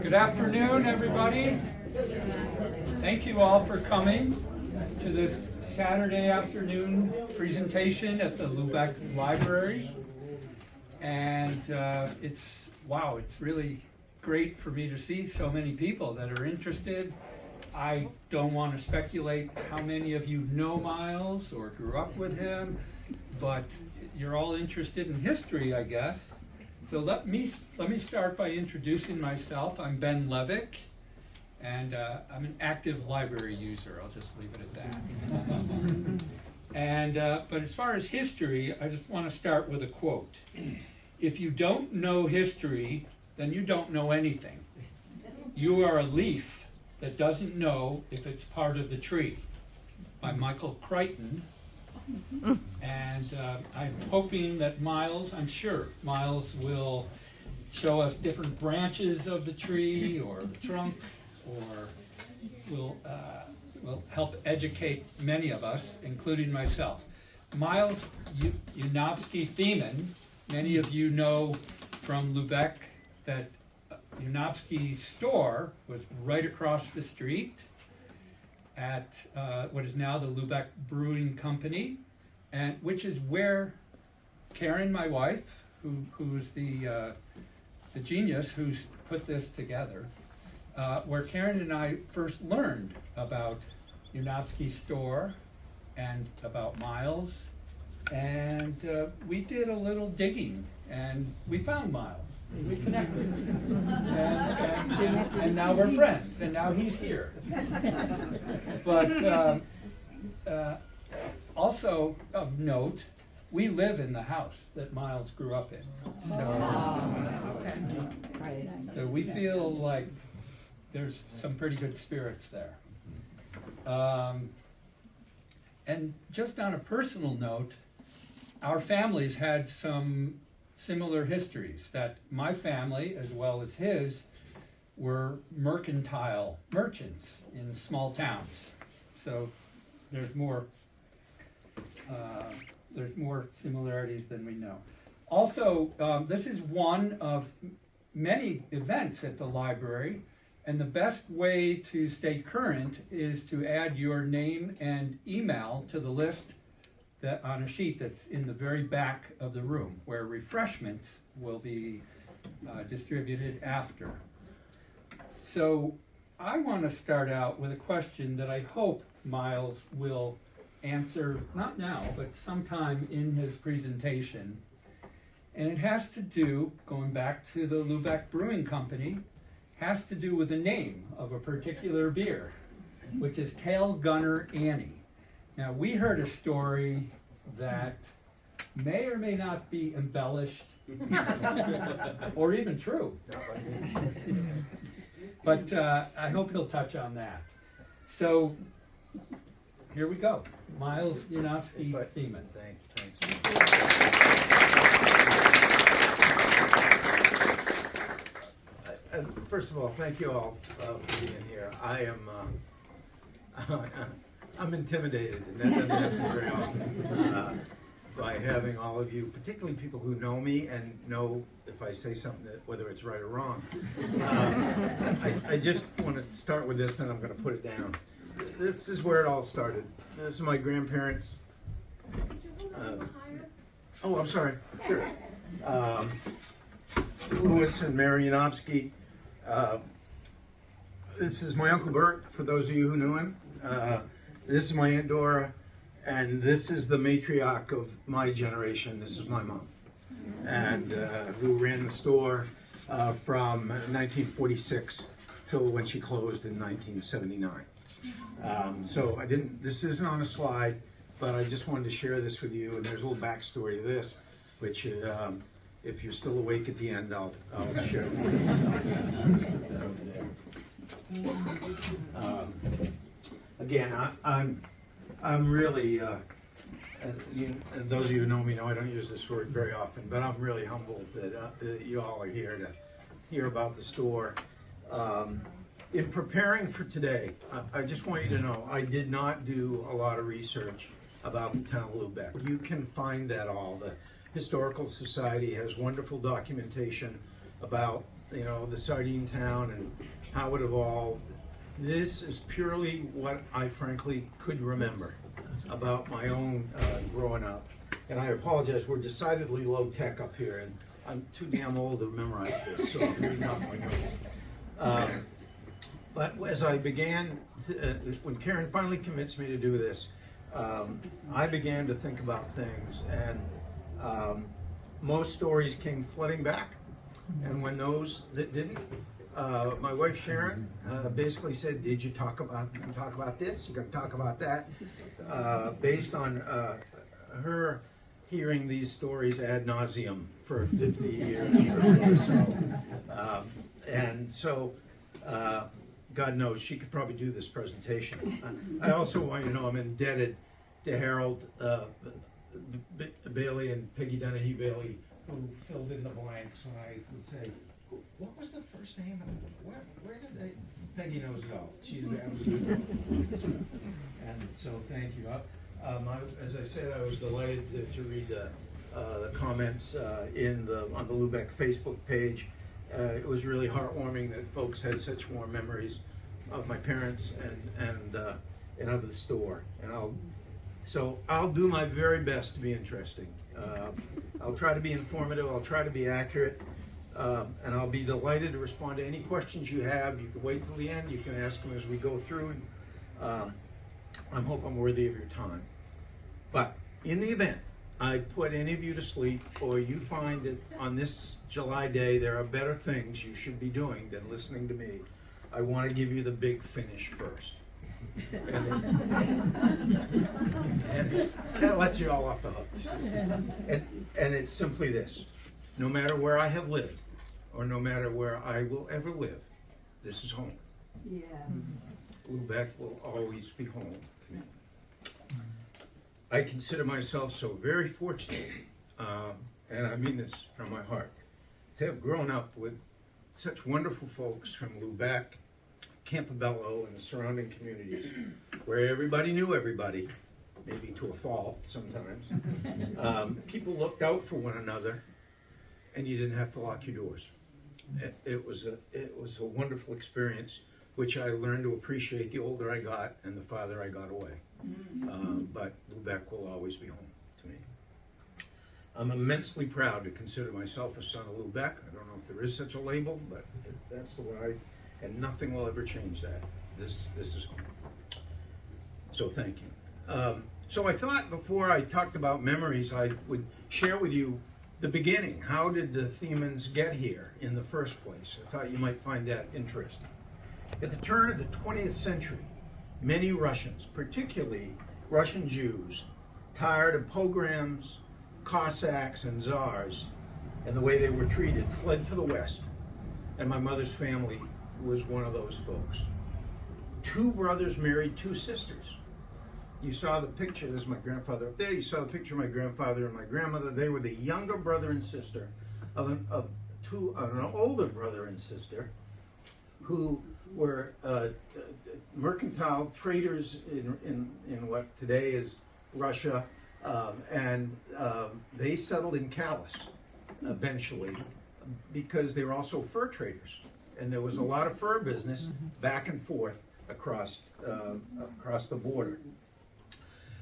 Good afternoon, everybody. Thank you all for coming to this Saturday afternoon presentation at the Lubeck Library. And it's really great for me to see so many people that are interested. I don't want to speculate how many of you know Miles or grew up with him, but you're all interested in history, I guess. So let me start by introducing myself. I'm Ben Levick, and I'm an active library user. I'll just leave it at that. And but as far as history, I just want to start with a quote. If you don't know history, then you don't know anything. You are a leaf that doesn't know if it's part of the tree, by Michael Crichton. And I'm hoping that I'm sure Miles will show us different branches of the tree or the trunk, or will help educate many of us, including myself. Miles Theeman, many of you know from Lubeck that Unopsky's store was right across the street at what is now the Lubeck Brewing Company, and which is where Karen, my wife, who's the genius who's put this together, where Karen and I first learned about Unopsky's store and about Miles, and we did a little digging, and we found Miles. We connected, and now we're friends, and now he's here. But also of note, we live in the house that Miles grew up in. So we feel like there's some pretty good spirits there. And just on a personal note, our families had some similar histories, that my family, as well as his, were mercantile merchants in small towns. So there's more similarities than we know. Also, this is one of many events at the library, and the best way to stay current is to add your name and email to the list that on a sheet that's in the very back of the room, where refreshments will be distributed after. So I want to start out with a question that I hope Miles will answer, not now, but sometime in his presentation. And it has to do, going back to the Lubeck Brewing Company, has to do with the name of a particular beer, which is Tail Gunner Annie. Now, we heard a story that may or may not be embellished or even true. But I hope he'll touch on that. So here we go. Miles Theeman. Thanks. First of all, thank you all for being here. I'm intimidated, and that doesn't happen very often, by having all of you, particularly people who know me and know if I say something that whether it's right or wrong. I just want to start with this, and I'm going to put it down. This is where it all started. This is my grandparents. I'm sorry. Sure. Louis and Mary Unopsky. This is my Uncle Bert, for those of you who knew him. This is my Aunt Dora, and this is the matriarch of my generation. This is my mom, and who ran the store from 1946 till when she closed in 1979. So this isn't on a slide, but I just wanted to share this with you, and there's a little backstory to this, which if you're still awake at the end, I'll share with you. Again, I'm really, and those of you who know me know I don't use this word very often, but I'm really humbled that you all are here to hear about the store. In preparing for today, I just want you to know I did not do a lot of research about the town of Lubeck. You can find that all. The Historical Society has wonderful documentation about the sardine town and how it evolved. This is purely what I frankly could remember about my own growing up. And I apologize, we're decidedly low tech up here, and I'm too damn old to memorize this, so I'm reading off my notes. But as I began, when Karen finally convinced me to do this, I began to think about things, and most stories came flooding back. And when those that didn't, my wife Sharon basically said, "Did you talk about this? You got to talk about that," based on her hearing these stories ad nauseum for 50 years or so. And so, God knows she could probably do this presentation. I also want you to know I'm indebted to Harold Bailey and Peggy Dennehy Bailey, who filled in the blanks when I would say, "What was the first name? Where did they?" Peggy knows it all. She's the absolute one. And so thank you. As I said, I was delighted to read the comments on the Lubeck Facebook page. It was really heartwarming that folks had such warm memories of my parents and of the store. And I'll do my very best to be interesting. I'll try to be informative. I'll try to be accurate. And I'll be delighted to respond to any questions you have. You can wait till the end. You can ask them as we go through. And I hope I'm worthy of your time. But in the event I put any of you to sleep, or you find that on this July day there are better things you should be doing than listening to me, I want to give you the big finish first. And that lets you all off the hook. And it's simply this: no matter where I have lived, or no matter where I will ever live, this is home. Yes. Lubeck will always be home to me. I consider myself so very fortunate, and I mean this from my heart, to have grown up with such wonderful folks from Lubeck, Campobello, and the surrounding communities, where everybody knew everybody, maybe to a fault sometimes. People looked out for one another, and you didn't have to lock your doors. It was a wonderful experience, which I learned to appreciate the older I got and the farther I got away. But Lubeck will always be home to me. I'm immensely proud to consider myself a son of Lubeck. I don't know if there is such a label, but that's the way and nothing will ever change that. This is home. So thank you. So I thought before I talked about memories, I would share with you the beginning. How did the Theemans get here in the first place? I thought you might find that interesting. At the turn of the 20th century, many Russians, particularly Russian Jews, tired of pogroms, Cossacks, and Tsars, and the way they were treated, fled for the West. And my mother's family was one of those folks. Two brothers married two sisters. You saw the picture, there's my grandfather up there, you saw the picture of my grandfather and my grandmother. They were the younger brother and sister of an older brother and sister who were mercantile traders in what today is Russia, and they settled in Kalis eventually because they were also fur traders, and there was a lot of fur business back and forth across the border.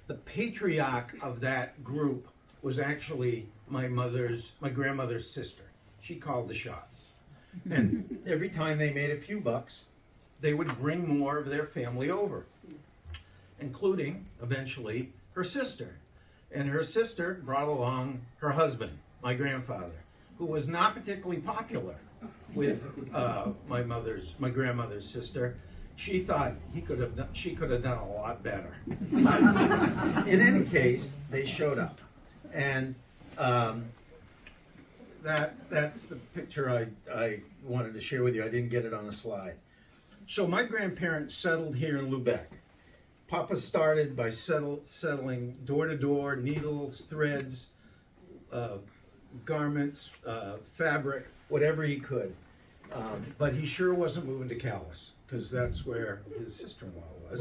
The patriarch of that group was actually my grandmother's sister. She called the shots. And every time they made a few bucks, they would bring more of their family over, including, eventually, her sister. And her sister brought along her husband, my grandfather, who was not particularly popular with my grandmother's sister. She thought she could have done a lot better. In any case, they showed up. And that's the picture I wanted to share with you. I didn't get it on a slide. So my grandparents settled here in Lubeck. Papa started by settling door to door, needles, threads, garments, fabric, whatever he could. But he sure wasn't moving to Kalis, because that's where his sister-in-law was.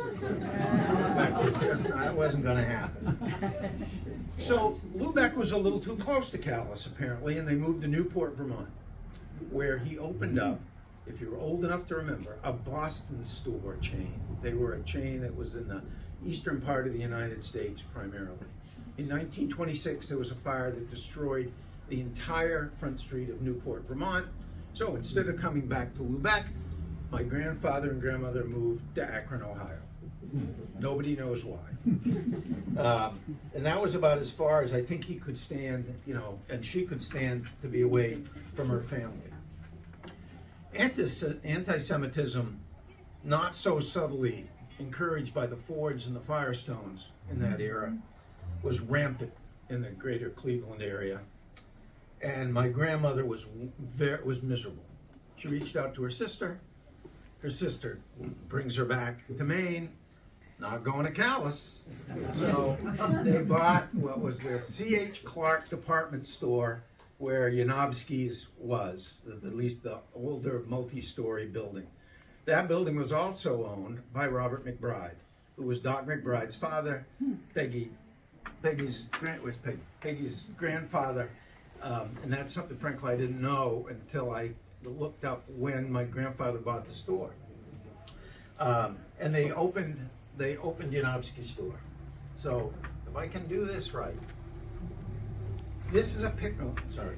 That wasn't going to happen. So Lubeck was a little too close to Kalis, apparently, and they moved to Newport, Vermont. where he opened up, if you're old enough to remember, a Boston store chain. They were a chain that was in the eastern part of the United States primarily. In 1926, there was a fire that destroyed the entire front street of Newport, Vermont. So instead of coming back to Lubec, my grandfather and grandmother moved to Akron, Ohio. Nobody knows why. And that was about as far as I think he could stand, you know, and she could stand to be away from her family. Anti-Semitism, not so subtly encouraged by the Fords and the Firestones in that era, was rampant in the greater Cleveland area. And my grandmother was miserable. She reached out to her sister. Her sister brings her back to Maine, not going to Calais. So they bought what was the C.H. Clark department store where Yanofsky's was, at least the older multi-story building. That building was also owned by Robert McBride, who was Doc McBride's father, Peggy's grandfather. And that's something, frankly, I didn't know until I looked up when my grandfather bought the store. And they opened Yanofsky's store. So if I can do this right, this is a picture. Oh, sorry.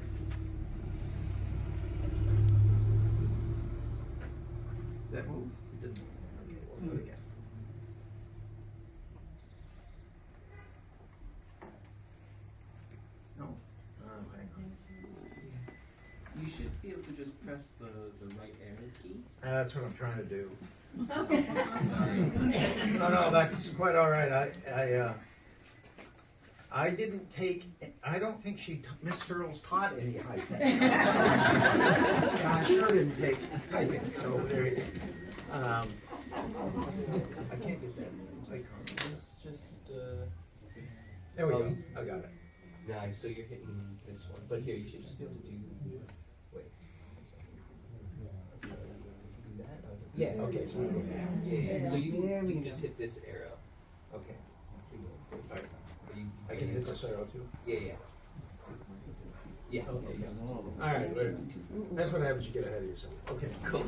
Did that move? It didn't. Okay, we'll do it again. No. Hang on. You should be able to just press the right arrow key. That's what I'm trying to do. Sorry. No, that's quite all right. I didn't take, I don't think Miss Searles taught any high tech. And I sure didn't take typing, so there you go. I can't get that icon. It's just, There we go, I got it. nah, so you're hitting this one. But here, you should just be able to do, wait. Do that? Yeah. Okay, so we go there. Yeah. So you can just hit this arrow. Okay. But I can hit this arrow too? Yeah. Yeah, there you go. All right, that's what happens, you get ahead of yourself. Okay, Cool.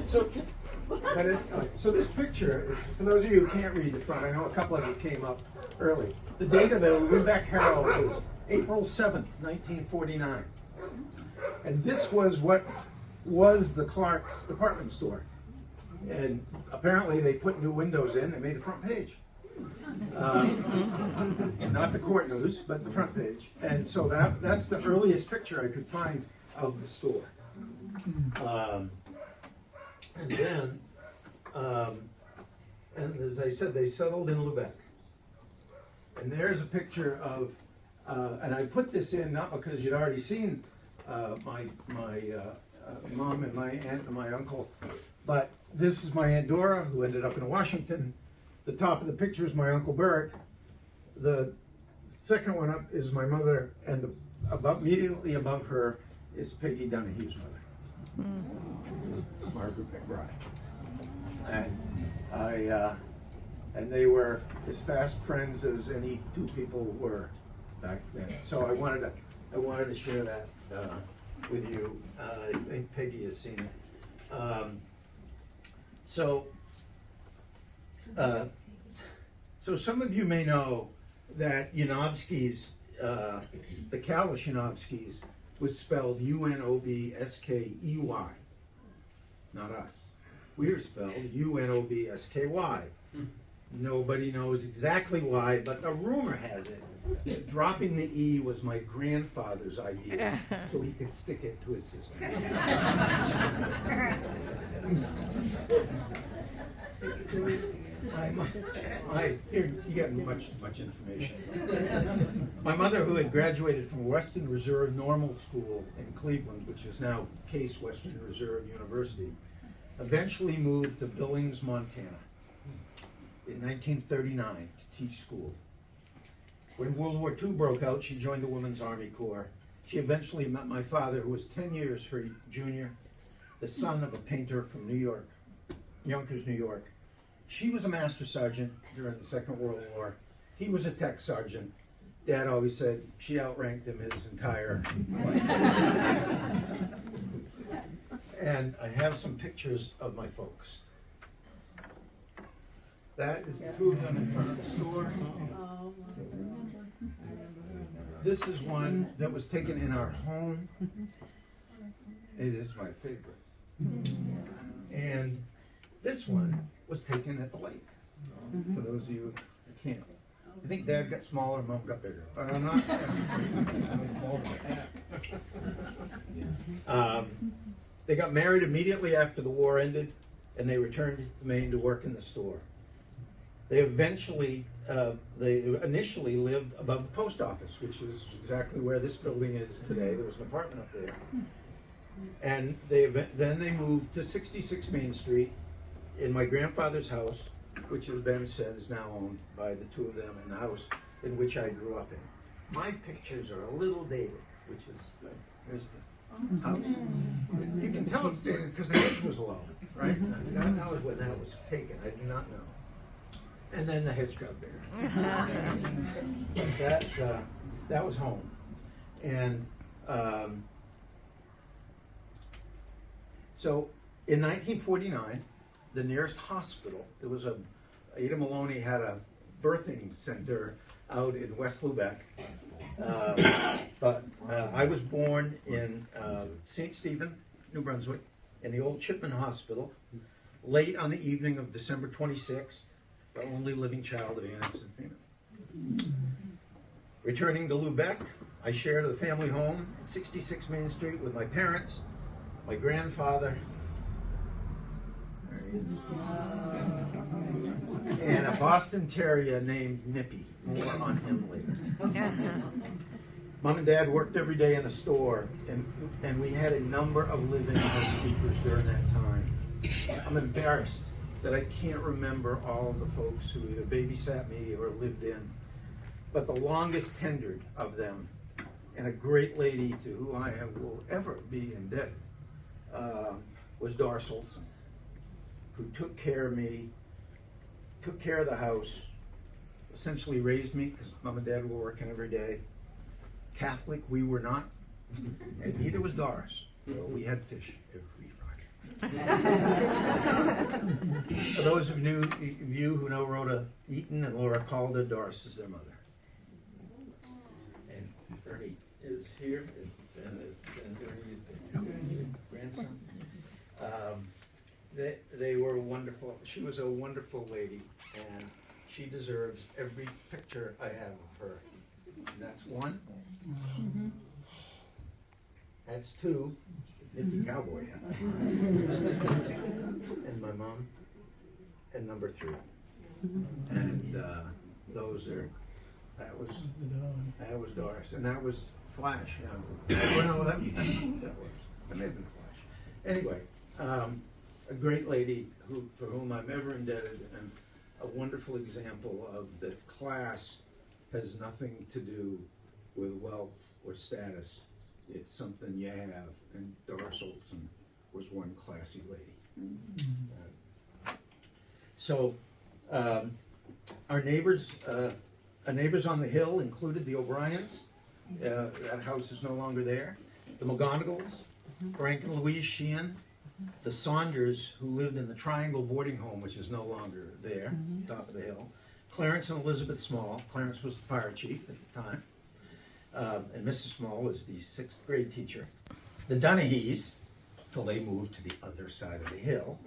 So this picture, for those of you who can't read the front, I know a couple of you came up early. The date of the Lubec Herald was April 7th, 1949. And this was what was the Clark's department store. And apparently they put new windows in, they made the front page. Not the court news, but the front page. And so that's the earliest picture I could find of the store. And then, and as I said, they settled in Lubec. And there's a picture of, and I put this in not because you'd already seen my mom and my aunt and my uncle, but this is my Aunt Dora, who ended up in Washington. The top of the picture is my Uncle Bert. The second one up is my mother, and immediately above her is Peggy Donahue's mother, Margaret McBride. And they were as fast friends as any two people were back then. So I wanted to share that with you. I think Peggy has seen it. So some of you may know that Yanofsky's, the Kalish Yanofsky's, was spelled U-N-O-B-S-K-E-Y, not us. We are spelled U-N-O-B-S-K-Y. Nobody knows exactly why, but the rumor has it that dropping the E was my grandfather's idea, so he could stick it to his sister. Here, you get much information. My mother, who had graduated from Western Reserve Normal School in Cleveland, which is now Case Western Reserve University, eventually moved to Billings, Montana in 1939 to teach school. When World War II broke out, she joined the Women's Army Corps. She eventually met my father, who was 10 years her junior, the son of a painter from New York, Yonkers, New York. She was a master sergeant during the Second World War. He was a tech sergeant. Dad always said she outranked him his entire life. And I have some pictures of my folks. That is the two of them in front of the store. This is one that was taken in our home. It is my favorite. And this one was taken at the lake. For those of you that can't. I think Dad got smaller, Mom got bigger. But I'm not. They got married immediately after the war ended, and they returned to Maine to work in the store. They initially lived above the post office, which is exactly where this building is today. There was an apartment up there. And then they moved to 66 Main Street in my grandfather's house, which as Ben said is now owned by the two of them, in the house in which I grew up in. My pictures are a little dated, which is good. Here's the house. You can tell it's dated because the hedge was low, right? That was when that was taken. I do not know. And then the hedge got bigger. That was home. And so in 1949, the nearest hospital, there was Ada Maloney had a birthing center out in West Lubeck. But I was born in St. Stephen, New Brunswick, in the old Chipman Hospital, late on the evening of December 26th, the only living child of Miles Theeman. Returning to Lubeck, I shared the family home at 66 Main Street with my parents, my grandfather, there he is, and a Boston Terrier named Nippy. More on him later. Mom and Dad worked every day in the store, and we had a number of living housekeepers during that time. I'm embarrassed that I can't remember all of the folks who either babysat me or lived in, but the longest tenured of them, and a great lady to who I will ever be indebted, was Doris Olson, who took care of me, took care of the house, essentially raised me because Mom and Dad were working every day. Catholic, we were not, and neither was Doris. So we had fish every Friday. For those of you who know Rhoda Eaton and Laura Calder, Doris is their mother. And Ernie is here, and Ernie is the grandson. They were wonderful. She was a wonderful lady, and she deserves every picture I have of her. And that's one. That's two. Nifty cowboy hat. And my mom. And number three. And that was Doris. And that was Flash. Yeah. No, that was. That may have been Flash. Anyway, a great lady for whom I'm ever indebted, and a wonderful example of that class has nothing to do with wealth or status. It's something you have, and Doris Olson was one classy lady. So our neighbors on the hill included the O'Briens. That house is no longer there. The McGonagals, Frank and Louise Sheehan, the Saunders, who lived in the Triangle boarding home, which is no longer there, top of the hill. Clarence and Elizabeth Small. Clarence was the fire chief at the time. And Mrs. Small was the 6th grade teacher. The Dunahys, till they moved to the other side of the hill.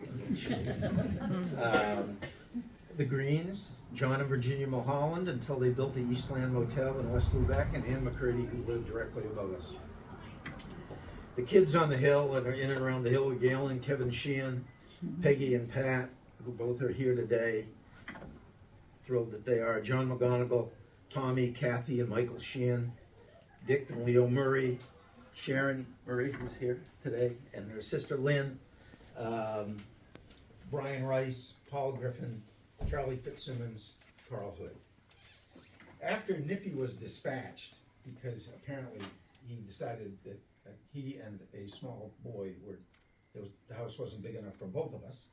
The Greens, John and Virginia Mulholland, until they built the Eastland Motel in West Lubeck, and Ann McCurdy, who lived directly above us. The kids on the hill and are in and around the hill were Gail and Kevin Sheehan, Peggy and Pat, who both are here today. Thrilled that they are. John McGonigal, Tommy, Kathy, and Michael Sheehan, Dick and Leo Murray, Sharon Murray, who's here today, and her sister Lynn, Brian Rice, Paul Griffin, Charlie Fitzsimmons, Carl Hood. After Nippy was dispatched, because apparently he decided that he and a small boy the house wasn't big enough for both of us.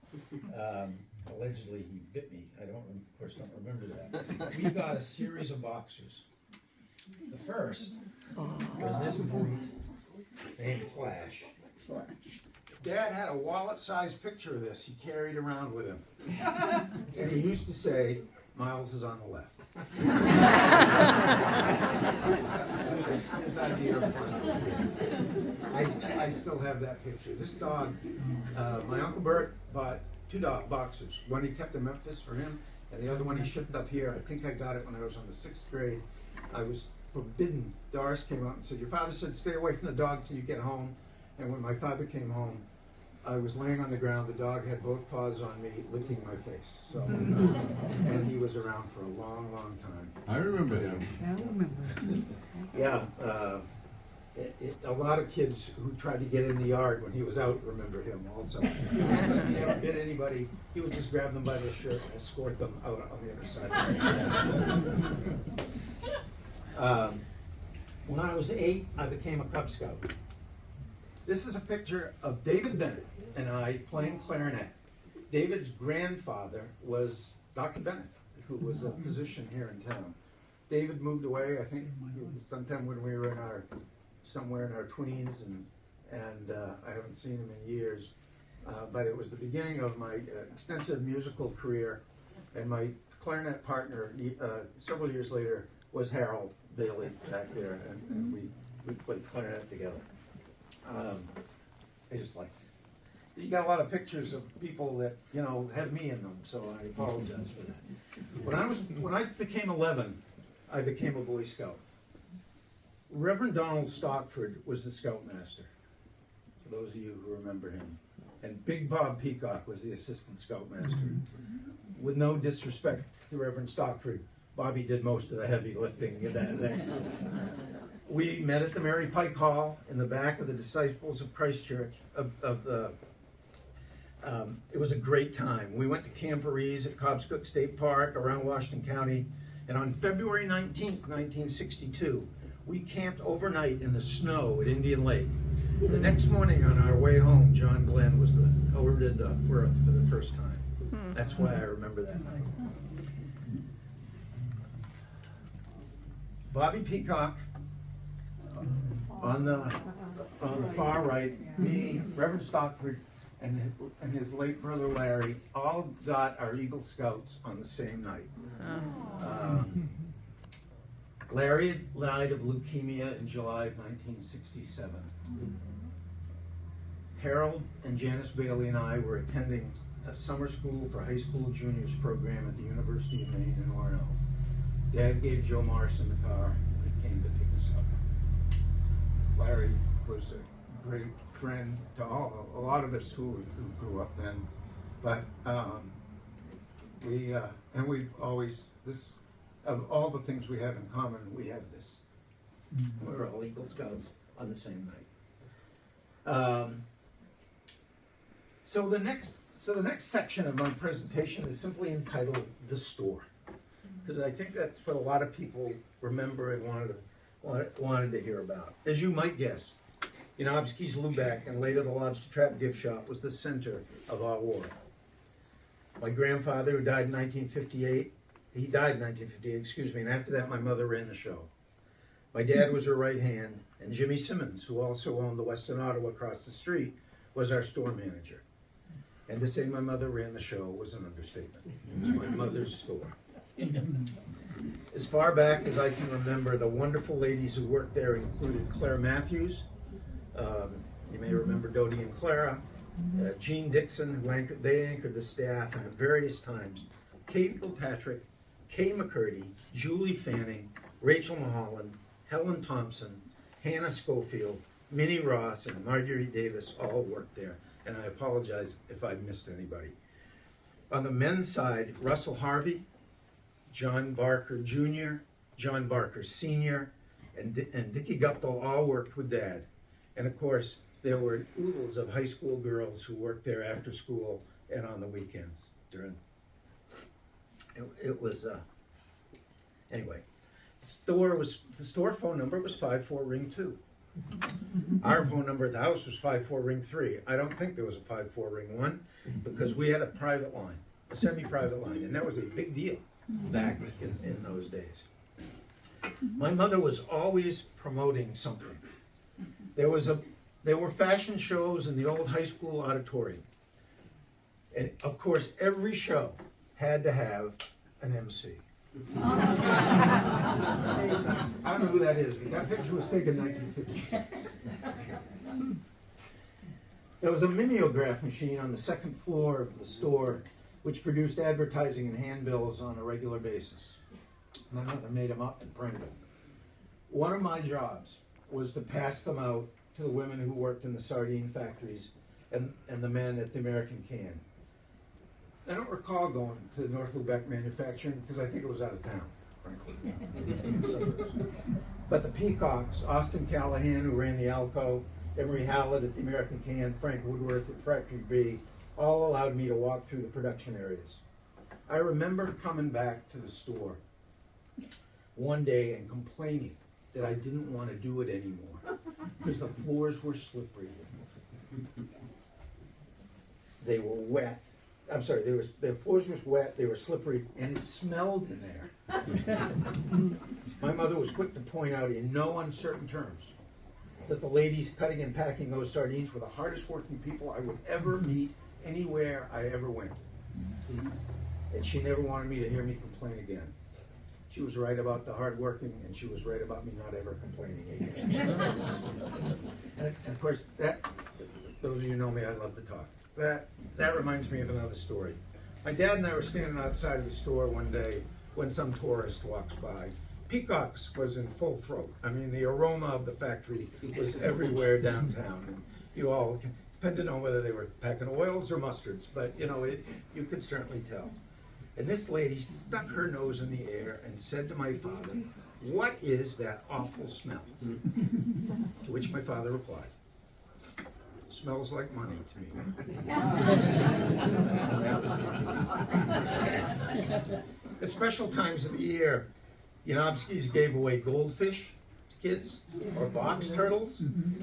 Allegedly he bit me. I of course don't remember that. We got a series of boxers. The first was this brute named Flash. Dad had a wallet-sized picture of this he carried around with him. And he used to say, Miles is on the left. His idea of fun. I still have that picture. This dog, my Uncle Bert bought two dog boxers. One he kept in Memphis for him, and the other one he shipped up here. I think I got it when I was on the 6th grade. I was forbidden. Doris came out and said, your father said stay away from the dog till you get home. And when my father came home, I was laying on the ground. The dog had both paws on me, licking my face. So, and he was around for a long, long time. I remember him. Yeah, a lot of kids who tried to get in the yard when he was out remember him also. He never bit anybody. He would just grab them by their shirt and escort them out on the other side. When I was 8, I became a Cub Scout. This is a picture of David Bennett and I playing clarinet. David's grandfather was Dr. Bennett, who was a physician here in town. David moved away, I think, sometime when we were somewhere in our tweens, and I haven't seen him in years. But it was the beginning of my extensive musical career, and my clarinet partner several years later was Harold Bailey back there, and we played clarinet together. I just like it. You got a lot of pictures of people that, you know, have me in them, so I apologize for that. When I became 11, I became a Boy Scout. Reverend Donald Stockford was the Scoutmaster, for those of you who remember him. And Big Bob Peacock was the Assistant Scoutmaster. With no disrespect to Reverend Stockford, Bobby did most of the heavy lifting. We met at the Mary Pike Hall in the back of the Disciples of Christ Church. It was a great time. We went to Camporees at Cobscook State Park around Washington County. And on February 19th, 1962, we camped overnight in the snow at Indian Lake. The next morning on our way home, John Glenn was ordered the birth for the first time. That's why I remember that night. Bobby Peacock on the far right, me, Reverend Stockford, and his late brother Larry all got our Eagle Scouts on the same night. Larry died of leukemia in July of 1967. Harold and Janice Bailey and I were attending a summer school for high school juniors program at the University of Maine in Orono. Dad gave Joe Morrison the car. He came to pick us up. Larry was a great friend to a lot of us who grew up then. But we've always, of all the things we have in common, we have this. We're all Eagle Scouts on the same night. So the next section of my presentation is simply entitled "The Store," because I think that's what a lot of people remember and wanted to hear about. As you might guess, Janowski's Lubeck and later the Lobster Trap Gift Shop was the center of our war. My grandfather, who died in 1958, and after that my mother ran the show. My dad was her right hand, and Jimmy Simmons, who also owned the Western Auto across the street, was our store manager. And to say my mother ran the show was an understatement. It was my mother's store. As far back as I can remember, the wonderful ladies who worked there included Claire Matthews, you may remember Dodie and Clara, Jean Dixon, who anchored the staff, and at various times, Kate Kilpatrick, Kay McCurdy, Julie Fanning, Rachel Mulholland, Helen Thompson, Hannah Schofield, Minnie Ross, and Marjorie Davis all worked there, and I apologize if I missed anybody. On the men's side, Russell Harvey, John Barker Jr., John Barker Sr., and Dickie Guptill all worked with Dad. And of course, there were oodles of high school girls who worked there after school and on the weekends. Anyway, the store phone number was 54-ring-2. Our phone number at the house was 54-ring-3. I don't think there was a 54-ring-1 because we had a private line, a semi-private line, and that was a big deal back in those days. My mother was always promoting something. There was there were fashion shows in the old high school auditorium. And of course, every show had to have an MC. I don't know who that is, but that picture was taken in 1956. There was a mimeograph machine on the second floor of the store which produced advertising and handbills on a regular basis. My mother made them up and printed them. One of my jobs was to pass them out to the women who worked in the sardine factories and the men at the American Can. I don't recall going to North Lubeck Manufacturing because I think it was out of town, frankly. But the Peacocks, Austin Callahan, who ran the Alco, Emery Hallett at the American Can, Frank Woodworth at Factory B, all allowed me to walk through the production areas. I remember coming back to the store one day and complaining that I didn't want to do it anymore because the floors were slippery. They were wet. I'm sorry, the floors were wet, they were slippery, and it smelled in there. My mother was quick to point out in no uncertain terms that the ladies cutting and packing those sardines were the hardest working people I would ever meet anywhere I ever went. And she never wanted me to hear me complain again. She was right about the hard working, and she was right about me not ever complaining again. And of course, those of you who know me, I love to talk. That reminds me of another story. My dad and I were standing outside of the store one day when some tourist walks by. Peacocks was in full throat. I mean, the aroma of the factory was everywhere downtown. And you all, depended on whether they were packing oils or mustards, but you could certainly tell. And this lady stuck her nose in the air and said to my father, "What is that awful smell?" To which my father replied, "Smells like money to me." At special times of the year, Yanofsky's gave away goldfish to kids or box turtles.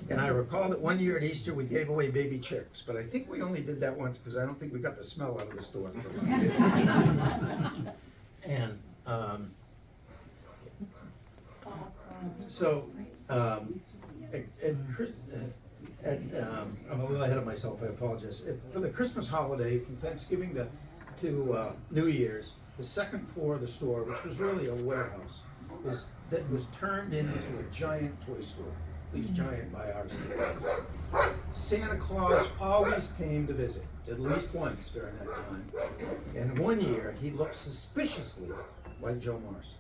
And I recall that one year at Easter we gave away baby chicks, but I think we only did that once because I don't think we got the smell out of the store. And I'm a little ahead of myself, I apologize. For the Christmas holiday, from Thanksgiving to New Year's, the second floor of the store, which was really a warehouse, was turned into a giant toy store, at least giant by our standards. Santa Claus always came to visit, at least once during that time. And one year, he looked suspiciously like Joe Morrison.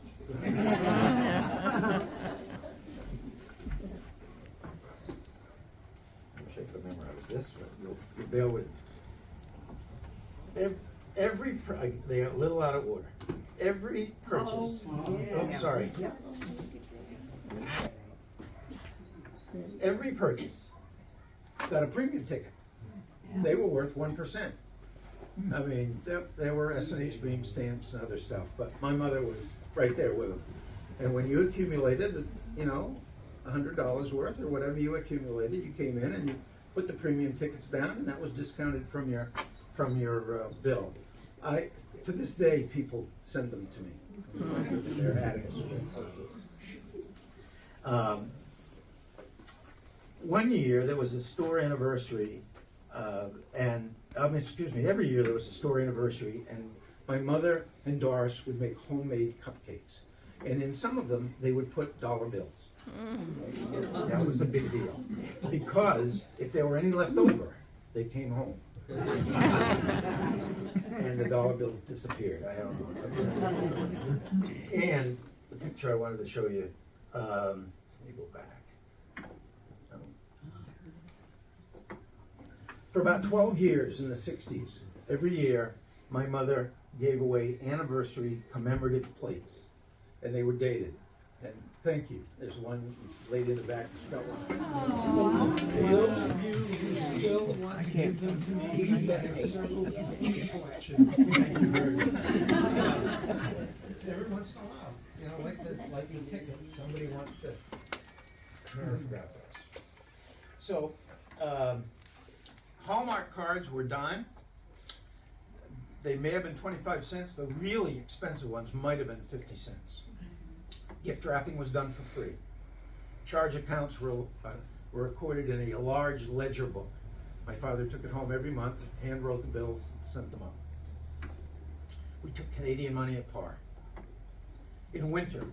I wish I could memorize this, but you'll bear with me. They're a little out of order. Every purchase. Sorry. Every purchase got a premium ticket. They were worth 1%. I mean, there were S&H beam stamps and other stuff, but my mother was right there with them. And when you accumulated, $100 worth or whatever you accumulated, you came in and you put the premium tickets down, and that was discounted from your bill. To this day, people send them to me. They're addicts. One year there was a store anniversary, every year there was a store anniversary, and my mother and Doris would make homemade cupcakes, and in some of them they would put dollar bills. That was a big deal because if there were any left over, they came home. And the dollar bills disappeared. I don't know. And the picture I wanted to show you, let me go back. For about 12 years in the 60s, every year, my mother gave away anniversary commemorative plates, and they were dated. And thank you. There's one lady in the back that's got one. For those of you who still want to give them to me, I have several collections. Thank you very much. Every once in a while, like the tickets, somebody wants to grab those. So, Hallmark cards were dime. They may have been 25 cents. The really expensive ones might have been 50 cents. Gift wrapping was done for free. Charge accounts were were recorded in a large ledger book. My father took it home every month, hand wrote the bills, and sent them up. We took Canadian money at par. In winter,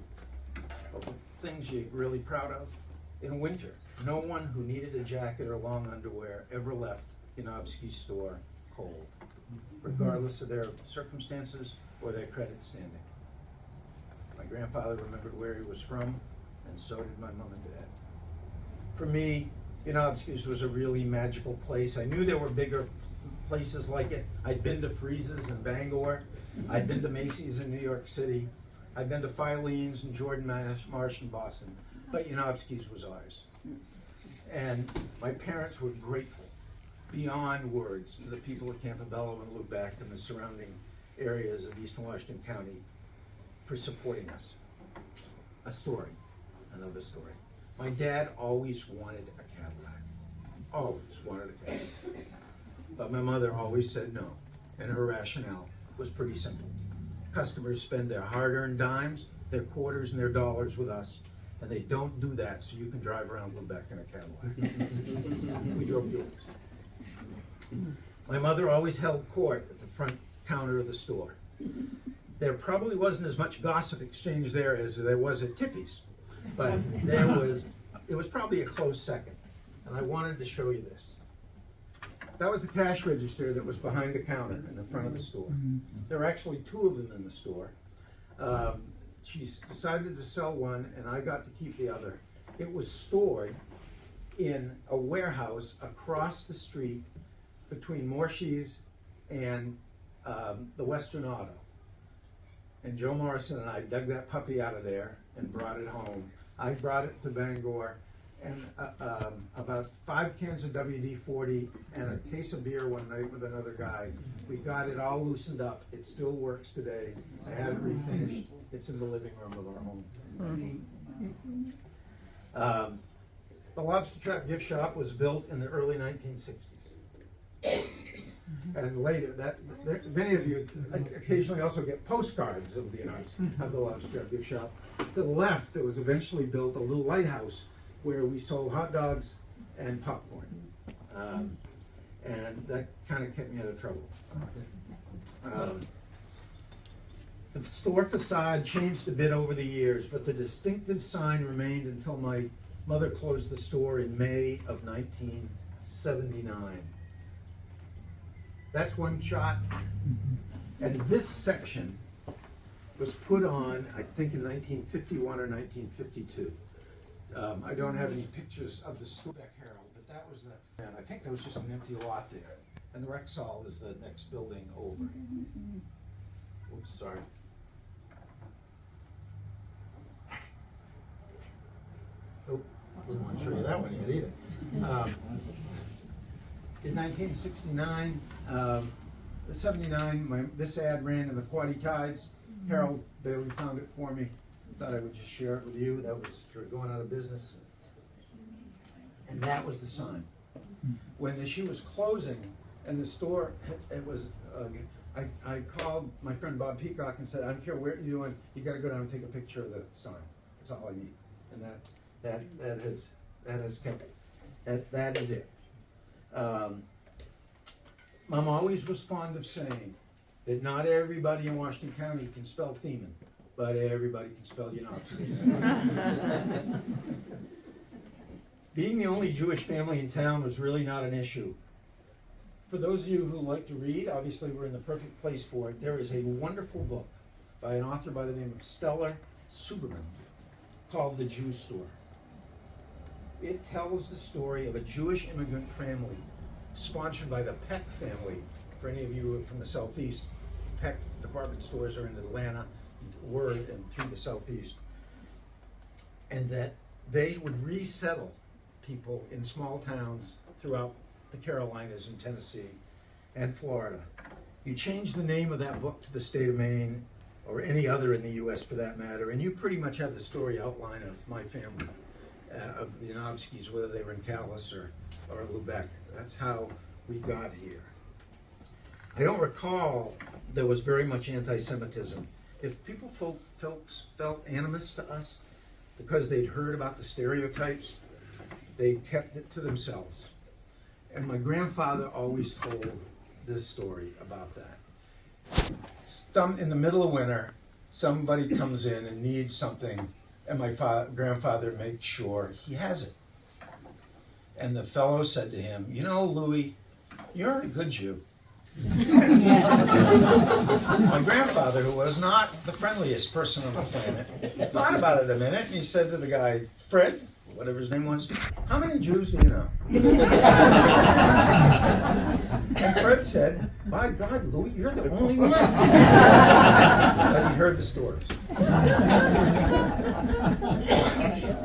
things you're really proud of, in winter, no one who needed a jacket or long underwear ever left Yanofsky's store cold, regardless of their circumstances or their credit standing. My grandfather remembered where he was from, and so did my mom and dad. For me, Yanofsky's was a really magical place. I knew there were bigger places like it. I'd been to Freeze's in Bangor. I'd been to Macy's in New York City. I'd been to Filene's and Jordan Marsh in Boston. But Yanofsky's was ours. And my parents were grateful beyond words to the people of Campobello and Lubec and the surrounding areas of Eastern Washington County for supporting us. A story, another story. My dad always wanted a Cadillac. Always wanted a Cadillac. But my mother always said no, and her rationale was pretty simple. Customers spend their hard-earned dimes, their quarters, and their dollars with us, and they don't do that so you can drive around Lubec in a Cadillac. We drove Buicks. My mother always held court at the front counter of the store. There probably wasn't as much gossip exchange there as there was at Tippy's, but it was probably a close second, and I wanted to show you this. That was the cash register that was behind the counter in the front of the store. There were actually two of them in the store. She decided to sell one, and I got to keep the other. It was stored in a warehouse across the street between Morshi's and the Western Auto. And Joe Morrison and I dug that puppy out of there and brought it home. I brought it to Bangor, and about 5 cans of WD-40 and a case of beer one night with another guy. We got it all loosened up. It still works today. I had it refinished. It's in the living room of our home. The Lobster Trap gift shop was built in the early 1960s. And later, many of you occasionally also get postcards of the Lobster Trap gift shop. To the left, there was eventually built a little lighthouse where we sold hot dogs and popcorn. And that kind of kept me out of trouble. The store facade changed a bit over the years, but the distinctive sign remained until my mother closed the store in May of 1979. That's one shot. And this section was put on, I think, in 1951 or 1952. I don't have any pictures of the Lubec Herald, but that was and I think there was just an empty lot there. And the Rexall is the next building over. Oops, sorry. Oh, didn't want to show you that one yet either. In 1969, 79, this ad ran in the Quoddy Tides. Harold Bailey found it for me. Thought I would just share it with you. That was for going out of business. And that was the sign. When she was closing and the store, it was, I called my friend Bob Peacock and said, I don't care what you're doing, you gotta go down and take a picture of the sign. That's all I need. And that is it. Mom always was fond of saying that not everybody in Washington County can spell Theeman, but everybody can spell Yanofsky's. Being the only Jewish family in town was really not an issue. For those of you who like to read, obviously we're in the perfect place for it. There is a wonderful book by an author by the name of Stella Suberman called The Jew Store. It tells the story of a Jewish immigrant family sponsored by the Peck family. For any of you who are from the Southeast, Peck department stores are in Atlanta, and through the Southeast. And that they would resettle people in small towns throughout the Carolinas and Tennessee and Florida. You change the name of that book to the state of Maine, or any other in the U.S. for that matter, and you pretty much have the story outline of my family, of the Yanofskys, whether they were in Calais or Lubec. That's how we got here. I don't recall there was very much anti-Semitism. If folks felt animus to us because they'd heard about the stereotypes, they kept it to themselves. And my grandfather always told this story about that. In the middle of winter, somebody comes in and needs something, and my grandfather makes sure he has it. And the fellow said to him, "You know, Louis, you're a good Jew." My grandfather, who was not the friendliest person on the planet, thought about it a minute, and he said to the guy, "Fred," whatever his name was, "how many Jews do you know?" And Fred said, "My God, Louis, you're the only one." But he heard the stories.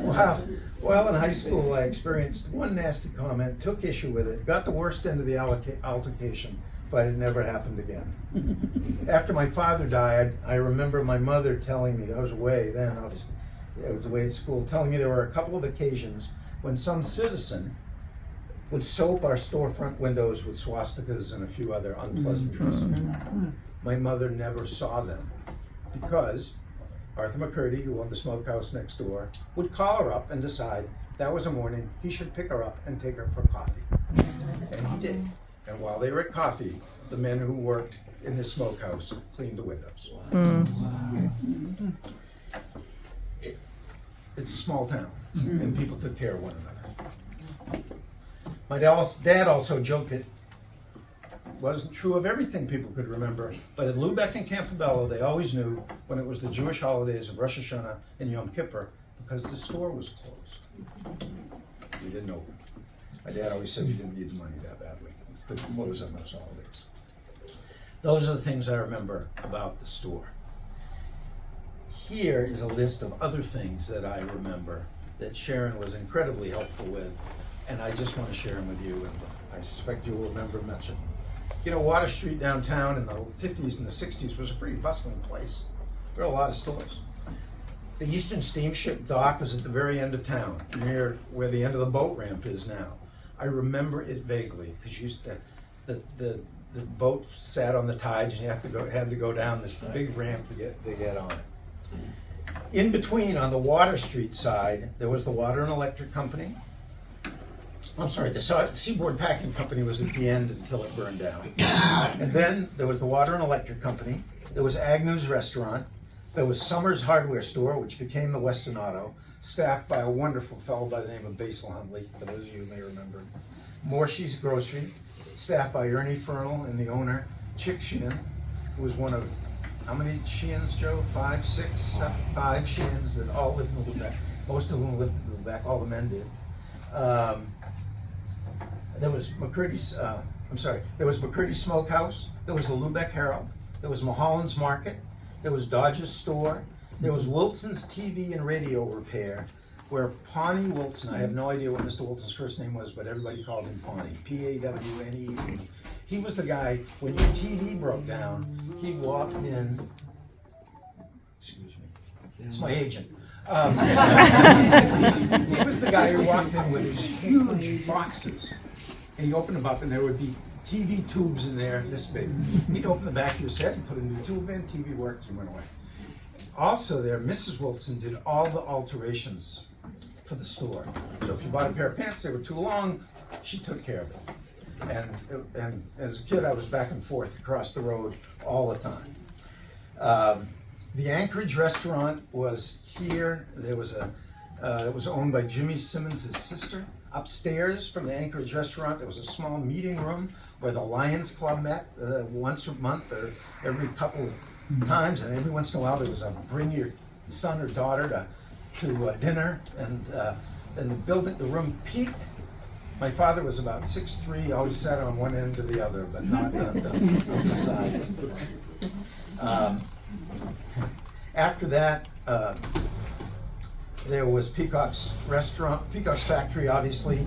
Wow. Well, in high school, I experienced one nasty comment, took issue with it, got the worst end of the altercation, but it never happened again. After my father died, I remember my mother telling me, I was away then, obviously, I was away at school, telling me there were a couple of occasions when some citizen would soap our storefront windows with swastikas and a few other unpleasantries. My mother never saw them because Arthur McCurdy, who owned the smokehouse next door, would call her up and decide that was a morning he should pick her up and take her for coffee. And he did. And while they were at coffee, the men who worked in the smokehouse cleaned the windows. It's a small town, and people took care of one another. My dad also joked that it wasn't true of everything people could remember, but in Lubeck and Campobello, they always knew when it was the Jewish holidays of Rosh Hashanah and Yom Kippur because the store was closed. We didn't open. My dad always said we didn't need the money that badly. We couldn't close on those holidays. Those are the things I remember about the store. Here is a list of other things that I remember that Sharon was incredibly helpful with, and I just want to share them with you, and I suspect you will remember much of them. You know, Water Street downtown in the 50s and the 60s was a pretty bustling place. There were a lot of stores. The Eastern Steamship dock was at the very end of town, near where the end of the boat ramp is now. I remember it vaguely, because the boat sat on the tides, and you had to go down this big ramp to get on it. In between, on the Water Street side, there was the Water and Electric Company. I'm sorry, the Seaboard Packing Company was at the end until it burned down. And then there was the Water and Electric Company. There was Agnew's Restaurant. There was Summers Hardware Store, which became the Western Auto, staffed by a wonderful fellow by the name of Basil Huntley, for those of you who may remember. Morshi's Grocery, staffed by Ernie Fernal and the owner, Chick Sheehan, who was one of, how many Sheehans, Joe? 5, 6, 7, 5 Sheehans that all lived in Lubeck. Most of them lived in Lubeck, all the men did. There was McCurdy's Smokehouse, there was the Lubeck Herald, there was Mulholland's Market, there was Dodge's Store, there was Wilson's TV and Radio Repair, where Pawnee Wilson, I have no idea what Mr. Wilson's first name was, but everybody called him Pawnee, P-A-W-N-E-E. He was the guy, when your TV broke down, he walked in, excuse me, it's my agent. He was the guy who walked in with these huge boxes. And he opened them up, and there would be TV tubes in there this big. He'd open the back of your set and put a new tube in, TV worked, and went away. Also there, Mrs. Wilson did all the alterations for the store. So if you bought a pair of pants, they were too long, she took care of it. And as a kid, I was back and forth across the road all the time. The Anchorage restaurant was here. There was it was owned by Jimmy Simmons' sister. Upstairs from the Anchorage restaurant, there was a small meeting room where the Lions Club met once a month or every couple of times, and every once in a while there was a bring your son or daughter to dinner, and the room peaked. My father was about 6'3", always sat on one end or the other, but not on the sides. After that, there was Peacock's Factory, obviously.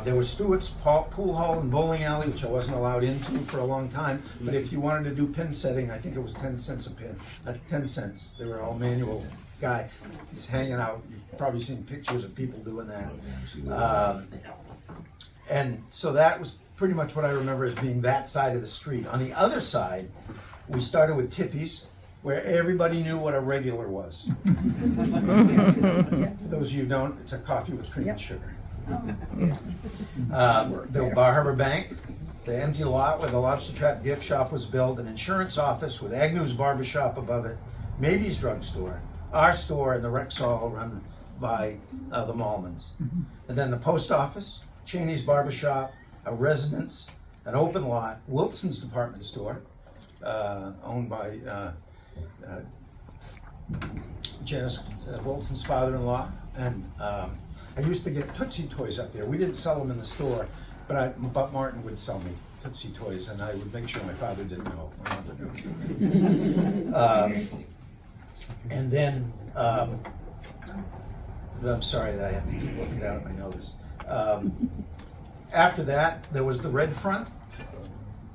There was Stewart's Pool Hall and Bowling Alley, which I wasn't allowed into for a long time. But if you wanted to do pin setting, I think it was 10 cents a pin. 10 cents. They were all manual guys. He's hanging out. You've probably seen pictures of people doing that. And so that was pretty much what I remember as being that side of the street. On the other side, we started with Tippy's, where everybody knew what a regular was. For those of you who don't, it's a coffee with cream and sugar. The Bar Harbor Bank, the empty lot where the Lobster Trap gift shop was built, an insurance office with Agnew's Barber Shop above it, Maybe's Drugstore, our store, and the Rexall run by the Malmans. And then the post office, Cheney's Barber Shop, a residence, an open lot, Wilson's Department Store, owned by Janice Wilson's father-in-law, and I used to get Tootsie Toys up there. We didn't sell them in the store, but Martin would sell me Tootsie Toys, and I would make sure my father didn't know. My mother knew. And then, I'm sorry that I have to keep looking down at my notes. After that, there was the Red Front.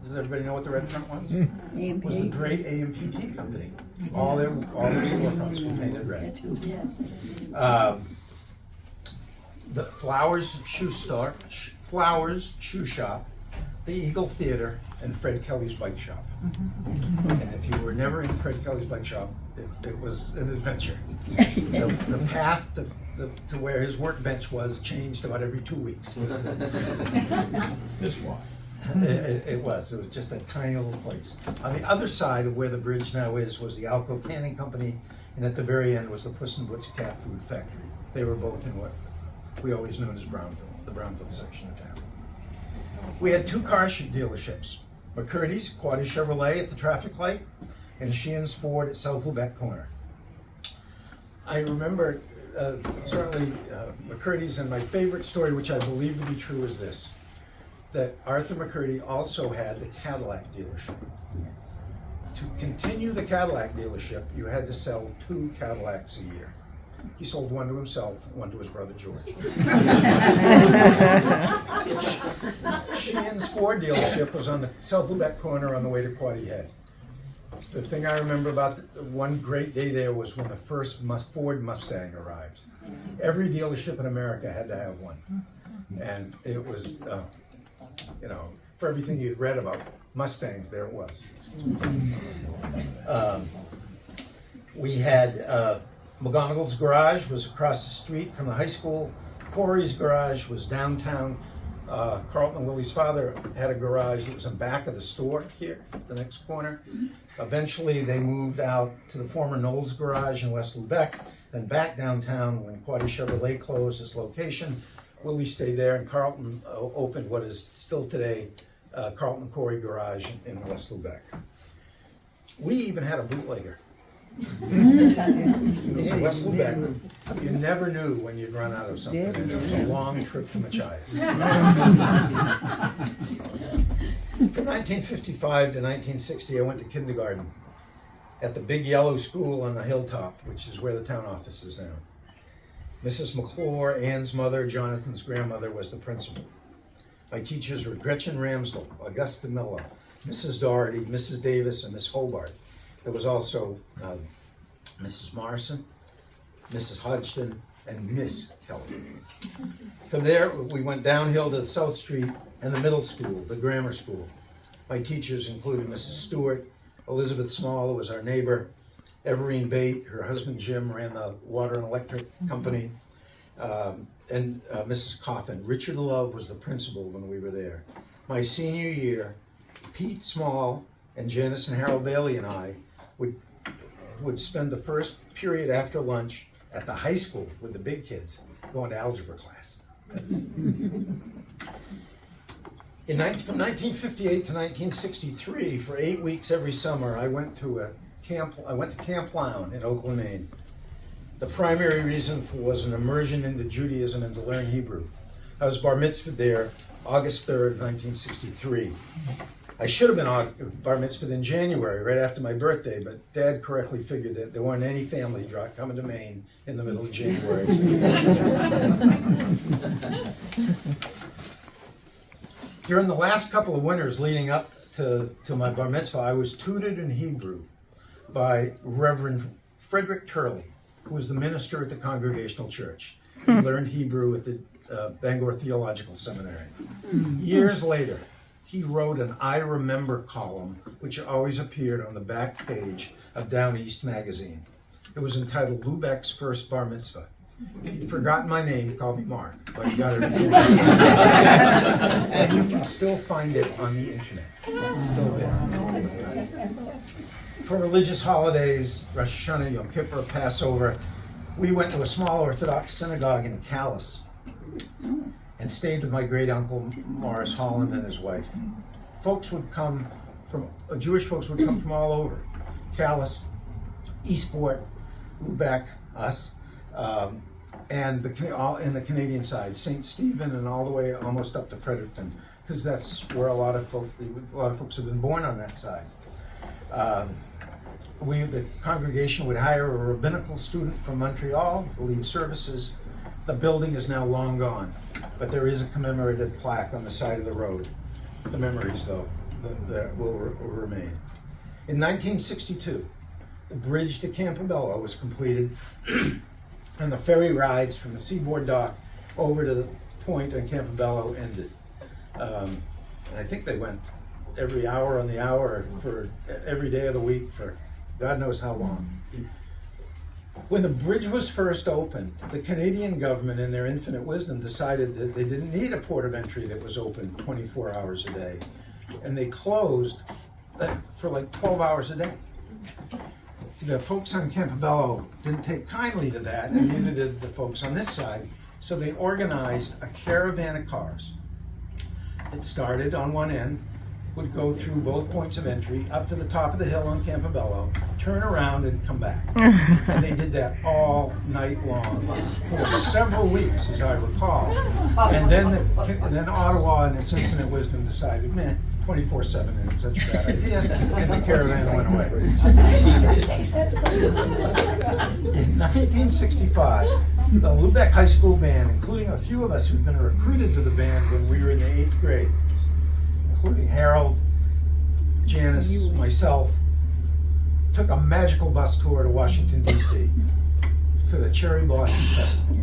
Does everybody know what the Red Front was? It was the great AMPT company. All their storefronts were painted red. The Flowers Shoe Shoe Shop, the Eagle Theater, and Fred Kelly's Bike Shop. And if you were never in Fred Kelly's Bike Shop, it was an adventure. The path to where his workbench was changed about every 2 weeks. This one. It was just a tiny little place. On the other side of where the bridge now is was the Alco Canning Company, and at the very end was the Puss in Boots Cat Food Factory. They were both in what we always known as Brownville, the Brownville section of town. We had 2 car dealerships, McCurdy's, Quaddy Chevrolet at the traffic light, and Sheehan's Ford at South Lubeck Corner. I remember certainly McCurdy's, and my favorite story, which I believe to be true, is this, that Arthur McCurdy also had the Cadillac dealership. Yes. To continue the Cadillac dealership, you had to sell 2 Cadillacs a year. He sold one to himself, one to his brother George. Sheehan's Ford dealership was on the South Lubeck corner on the way to Quaddy Head. The thing I remember about one great day there was when the first Ford Mustang arrived. Every dealership in America had to have one. And it was, for everything you'd read about Mustangs, there it was. We had McGonagall's garage was across the street from the high school. Corey's garage was downtown. Carlton and Willie's father had a garage that was in back of the store here, the next corner. Eventually, they moved out to the former Knowles garage in West Lubeck, then back downtown when Quaddy Chevrolet closed its location. Willie stayed there, and Carlton opened what is still today Carlton and Corey garage in West Lubeck. We even had a bootlegger. It was in West Lubeck. You never knew when you'd run out of something, and it was a long trip to Machias. From 1955 to 1960, I went to kindergarten at the big yellow school on the hilltop, which is where the town office is now. Mrs. McClure, Ann's mother, Jonathan's grandmother, was the principal. My teachers were Gretchen Ramsdell, Augusta Miller, Mrs. Doherty, Mrs. Davis, and Miss Hobart. There was also Mrs. Morrison, Mrs. Hodgson, and Miss Kelly. From there, we went downhill to the South Street and the middle school, the grammar school. My teachers included Mrs. Stewart, Elizabeth Small, who was our neighbor, Everine Bate, her husband Jim ran the water and electric company, and Mrs. Coffin. Richard Love was the principal when we were there. My senior year, Pete Small and Janice and Harold Bailey and I would spend the first period after lunch at the high school with the big kids going to algebra class. From 1958 to 1963, for 8 weeks every summer, I went to Camp Lown in Oakland, Maine. The primary reason was an immersion into Judaism and to learn Hebrew. I was bar mitzvahed there August 3rd, 1963. I should have been bar mitzvahed in January, right after my birthday, but Dad correctly figured that there weren't any family coming to Maine in the middle of January. During the last couple of winters leading up to my bar mitzvah, I was tutored in Hebrew by Reverend Frederick Turley, who was the minister at the Congregational Church. He learned Hebrew at the Bangor Theological Seminary. Years later, he wrote an I Remember column, which always appeared on the back page of Down East magazine. It was entitled Lubeck's First Bar Mitzvah. If you'd forgotten my name, you called me Mark, but you got it. And you can still find it on the internet. It's still there. For religious holidays, Rosh Hashanah, Yom Kippur, Passover, we went to a small Orthodox synagogue in Calais and stayed with my great uncle Morris Holland and his wife. Jewish folks would come from all over. Calais, Eastport, Lubeck, us, and in the Canadian side, St. Stephen, and all the way almost up to Fredericton, because that's where a lot of folks have been born on that side. The congregation would hire a rabbinical student from Montreal to lead services. The building is now long gone, but there is a commemorative plaque on the side of the road. The memories, though, that will remain. In 1962, the bridge to Campobello was completed, and the ferry rides from the seaboard dock over to the point on Campobello ended. And I think they went every hour on the hour for every day of the week for God knows how long. When the bridge was first opened, the Canadian government, in their infinite wisdom, decided that they didn't need a port of entry that was open 24 hours a day. And they closed for like 12 hours a day. The folks on Campobello didn't take kindly to that, and neither did the folks on this side. So they organized a caravan of cars that started on one end, would go through both points of entry, up to the top of the hill on Campobello, turn around and come back. And they did that all night long for several weeks, as I recall. And then Ottawa, in its infinite wisdom, decided, 24/7 isn't such a bad idea, and the caravan went away. In 1965, the Lubeck High School band, including a few of us who'd been recruited to the band when we were in the 8th grade, including Harold, Janice, myself, took a magical bus tour to Washington, D.C. for the Cherry Blossom Festival.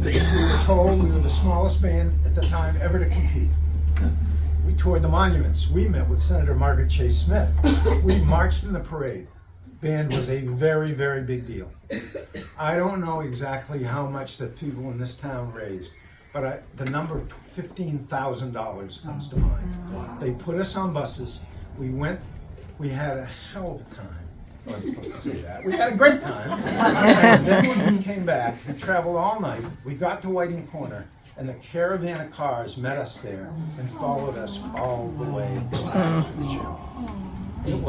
We were told we were the smallest band at the time ever to compete. We toured the monuments. We met with Senator Margaret Chase Smith. We marched in the parade. Band was a very, very big deal. I don't know exactly how much the people in this town raised, but the number $15,000 comes to mind. They put us on buses. We had a hell of a time. I wasn't supposed to say that. We had a great time. And then when we came back, we traveled all night. We got to Whiting Corner, and the caravan of cars met us there and followed us all the way to the gym. It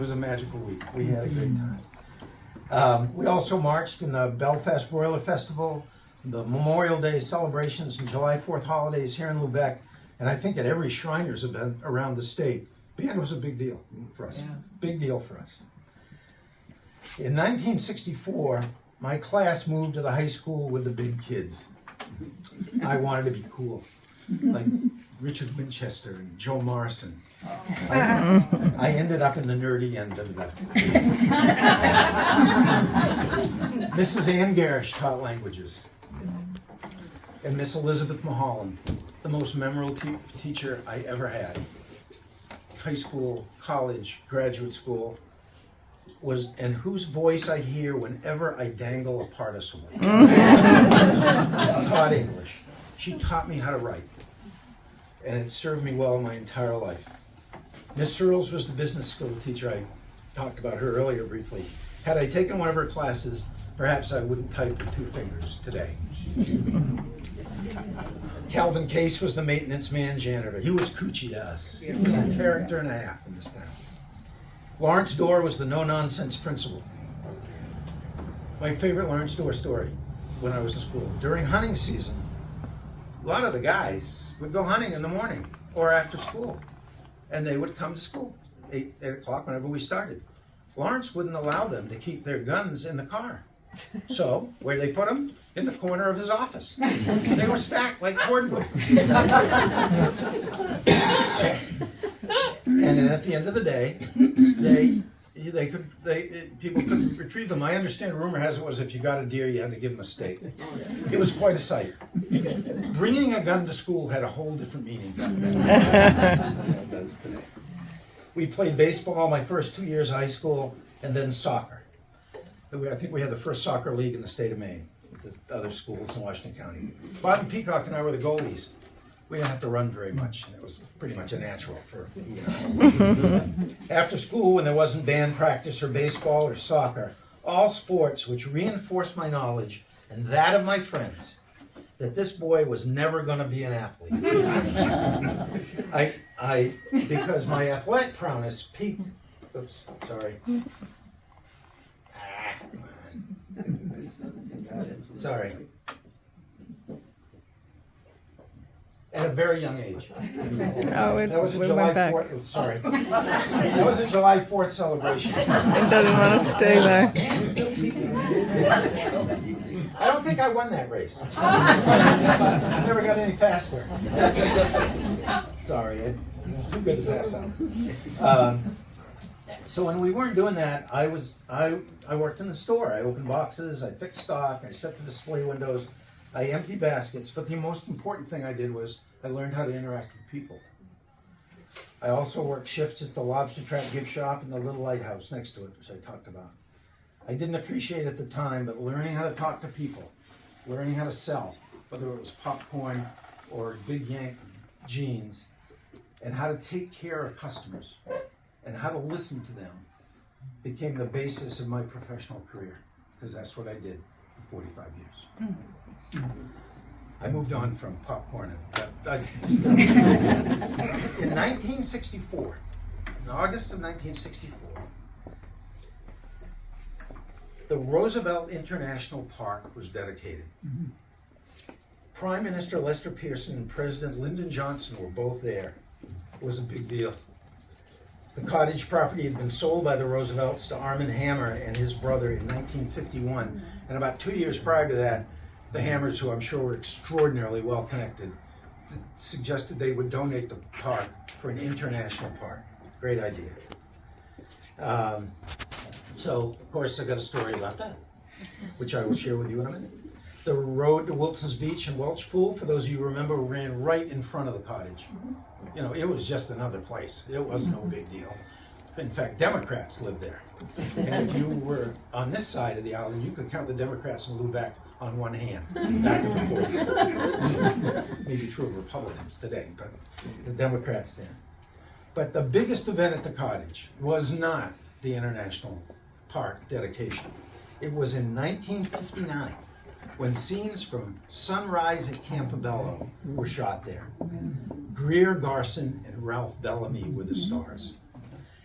was a magical week. We had a great time. We also marched in the Belfast Broiler Festival, the Memorial Day celebrations, and July 4th holidays here in Lubeck, and I think at every Shriners event around the state. Band was a big deal for us. Yeah. Big deal for us. In 1964, my class moved to the high school with the big kids. I wanted to be cool, like Richard Winchester and Joe Morrison. I ended up in the nerdy end of that. Mrs. Ann Garish taught languages. And Miss Elizabeth Mulholland, the most memorable teacher I ever had. High school, college, graduate school, and whose voice I hear whenever I dangle a participle. Taught English. She taught me how to write. And it served me well my entire life. Miss Searles was the business school teacher. I talked about her earlier briefly. Had I taken one of her classes, perhaps I wouldn't type with 2 fingers today. Calvin Case was the maintenance man janitor. He was coochie to us. He was a character and a half in this town. Lawrence Dorr was the no-nonsense principal. My favorite Lawrence Dorr story when I was in school. During hunting season, a lot of the guys would go hunting in the morning or after school. And they would come to school, 8 o'clock, whenever we started. Lawrence wouldn't allow them to keep their guns in the car. So, where they put them? In the corner of his office. They were stacked like cordwood. And then at the end of the day, people couldn't retrieve them. I understand, rumor has it was if you got a deer, you had to give him a steak. It was quite a sight. Bringing a gun to school had a whole different meaning back then than it does today. We played baseball my first 2 years of high school, and then soccer. I think we had the first soccer league in the state of Maine, with the other schools in Washington County. Bob and Peacock and I were the goalies. We didn't have to run very much, and it was pretty much a natural for he and I. After school, when there wasn't band practice or baseball or soccer, all sports which reinforced my knowledge and that of my friends that this boy was never going to be an athlete. Because my athletic prowess peaked. Oops, sorry. Come on. Sorry. At a very young age. Oh, That was a we July went back. 4th. Oh, sorry. That was a July 4th celebration. It doesn't want to stay there. I don't think I won that race. But I never got any faster. Sorry, it was too good to pass up. So when we weren't doing that, I worked in the store. I opened boxes, I fixed stock, I set the display windows, I emptied baskets. But the most important thing I did was I learned how to interact with people. I also worked shifts at the Lobster Trap gift shop and the Little Lighthouse next to it, which I talked about. I didn't appreciate it at the time, but learning how to talk to people, learning how to sell, whether it was popcorn or big yank jeans, and how to take care of customers and how to listen to them became the basis of my professional career, because that's what I did for 45 years. I moved on from popcorn. In 1964, in August of 1964, the Roosevelt International Park was dedicated. Prime Minister Lester Pearson and President Lyndon Johnson were both there. It was a big deal. The cottage property had been sold by the Roosevelts to Armand Hammer and his brother in 1951. And about 2 years prior to that, the Hammers, who I'm sure were extraordinarily well connected, suggested they would donate the park for an international park. Great idea. So, of course, I got a story about that, which I will share with you in a minute. The road to Wilson's Beach and Welch Pool, for those of you who remember, ran right in front of the cottage. You know, it was just another place. It was no big deal. In fact, Democrats lived there. And if you were on this side of the island, you could count the Democrats in Lubec on one hand, back in the 40s. Maybe true of Republicans today, but the Democrats then. But the biggest event at the cottage was not the International Park dedication. It was in 1959 when scenes from Sunrise at Campobello were shot there. Greer Garson and Ralph Bellamy were the stars.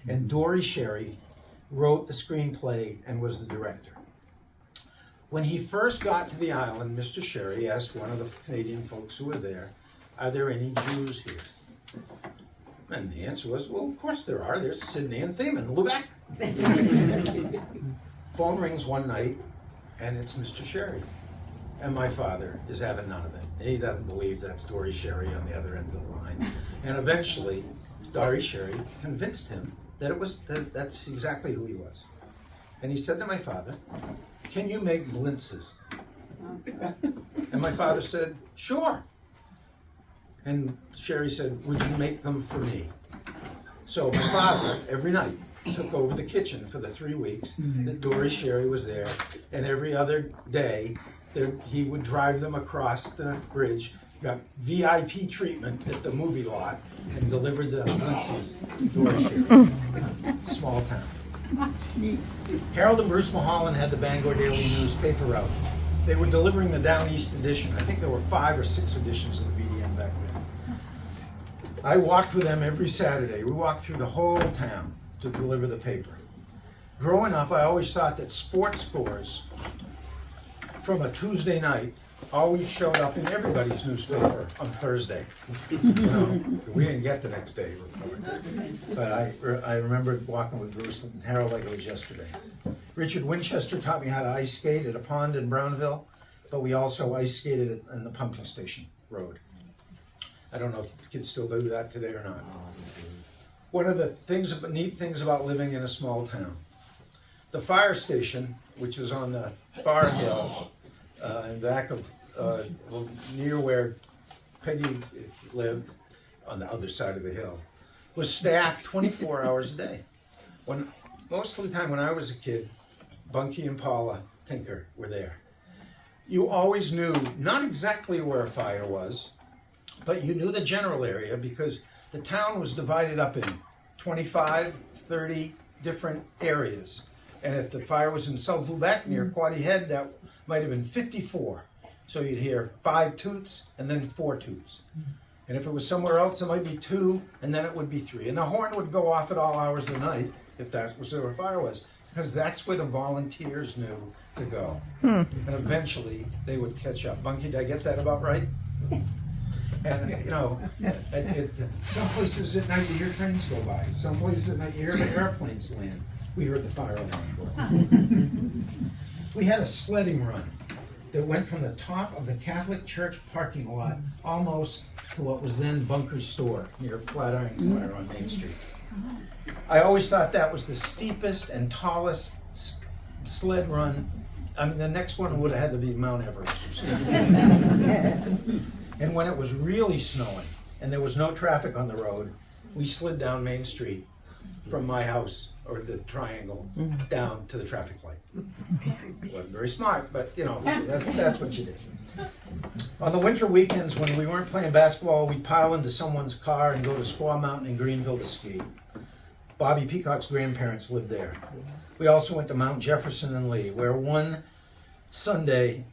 And Dory Sherry wrote the screenplay and was the director. When he first got to the island, Mr. Sherry asked one of the Canadian folks who were there, "Are there any Jews here?" And the answer was, "Well, of course there are. There's Sidney and Theeman, Lubec." Phone rings one night, and it's Mr. Sherry. And my father is having none of it. He doesn't believe that's Dory Sherry on the other end of the line. And eventually, Dory Sherry convinced him that that's exactly who he was. And he said to my father, "Can you make blintzes?" And my father said, "Sure." And Sherry said, "Would you make them for me?" So my father, every night, took over the kitchen for the 3 weeks that Dory Sherry was there. And every other day, he would drive them across the bridge, got VIP treatment at the movie lot, and delivered the blintzes to Dory Sherry. Small town. Harold and Bruce Mulholland had the Bangor Daily News paper route. They were delivering the Down East edition. I think there were 5 or 6 editions of the BDN back then. I walked with them every Saturday. We walked through the whole town to deliver the paper. Growing up, I always thought that sports scores from a Tuesday night always showed up in everybody's newspaper on Thursday. You know, we didn't get the next day report. But I remember walking with Bruce and Harold like it was yesterday. Richard Winchester taught me how to ice skate at a pond in Brownville, but we also ice skated in the pumping station road. I don't know if kids still do that today or not. One of the neat things about living in a small town, the fire station, which was on the far hill in back of near where Peggy lived on the other side of the hill, was staffed 24 hours a day. Most of the time when I was a kid, Bunky and Paula Tinker were there. You always knew not exactly where a fire was, but you knew the general area because the town was divided up in 25, 30 different areas. And if the fire was in South Lubeck near Quaddy Head, that might have been 54. So you'd hear 5 toots and then 4 toots. And if it was somewhere else, it might be 2 and then it would be 3. And the horn would go off at all hours of the night if that was where a fire was, because that's where the volunteers knew to go. And eventually they would catch up. Bunky, did I get that about right? And you know, some places at night you hear trains go by. Some places at night you hear the airplanes land. We heard the fire alarm. We had a sledding run that went from the top of the Catholic Church parking lot almost to what was then Bunker's store near Flatiron Corner on Main Street. I always thought that was the steepest and tallest sled run. I mean, the next one would have had to be Mount Everest or something. And when it was really snowing and there was no traffic on the road, we slid down Main Street from my house, or the triangle, down to the traffic light. It wasn't very smart, but you know, that's what you did. On the winter weekends when we weren't playing basketball, we'd pile into someone's car and go to Squaw Mountain in Greenville to ski. Bobby Peacock's grandparents lived there. We also went to Mount Jefferson and Lee, where one Sunday,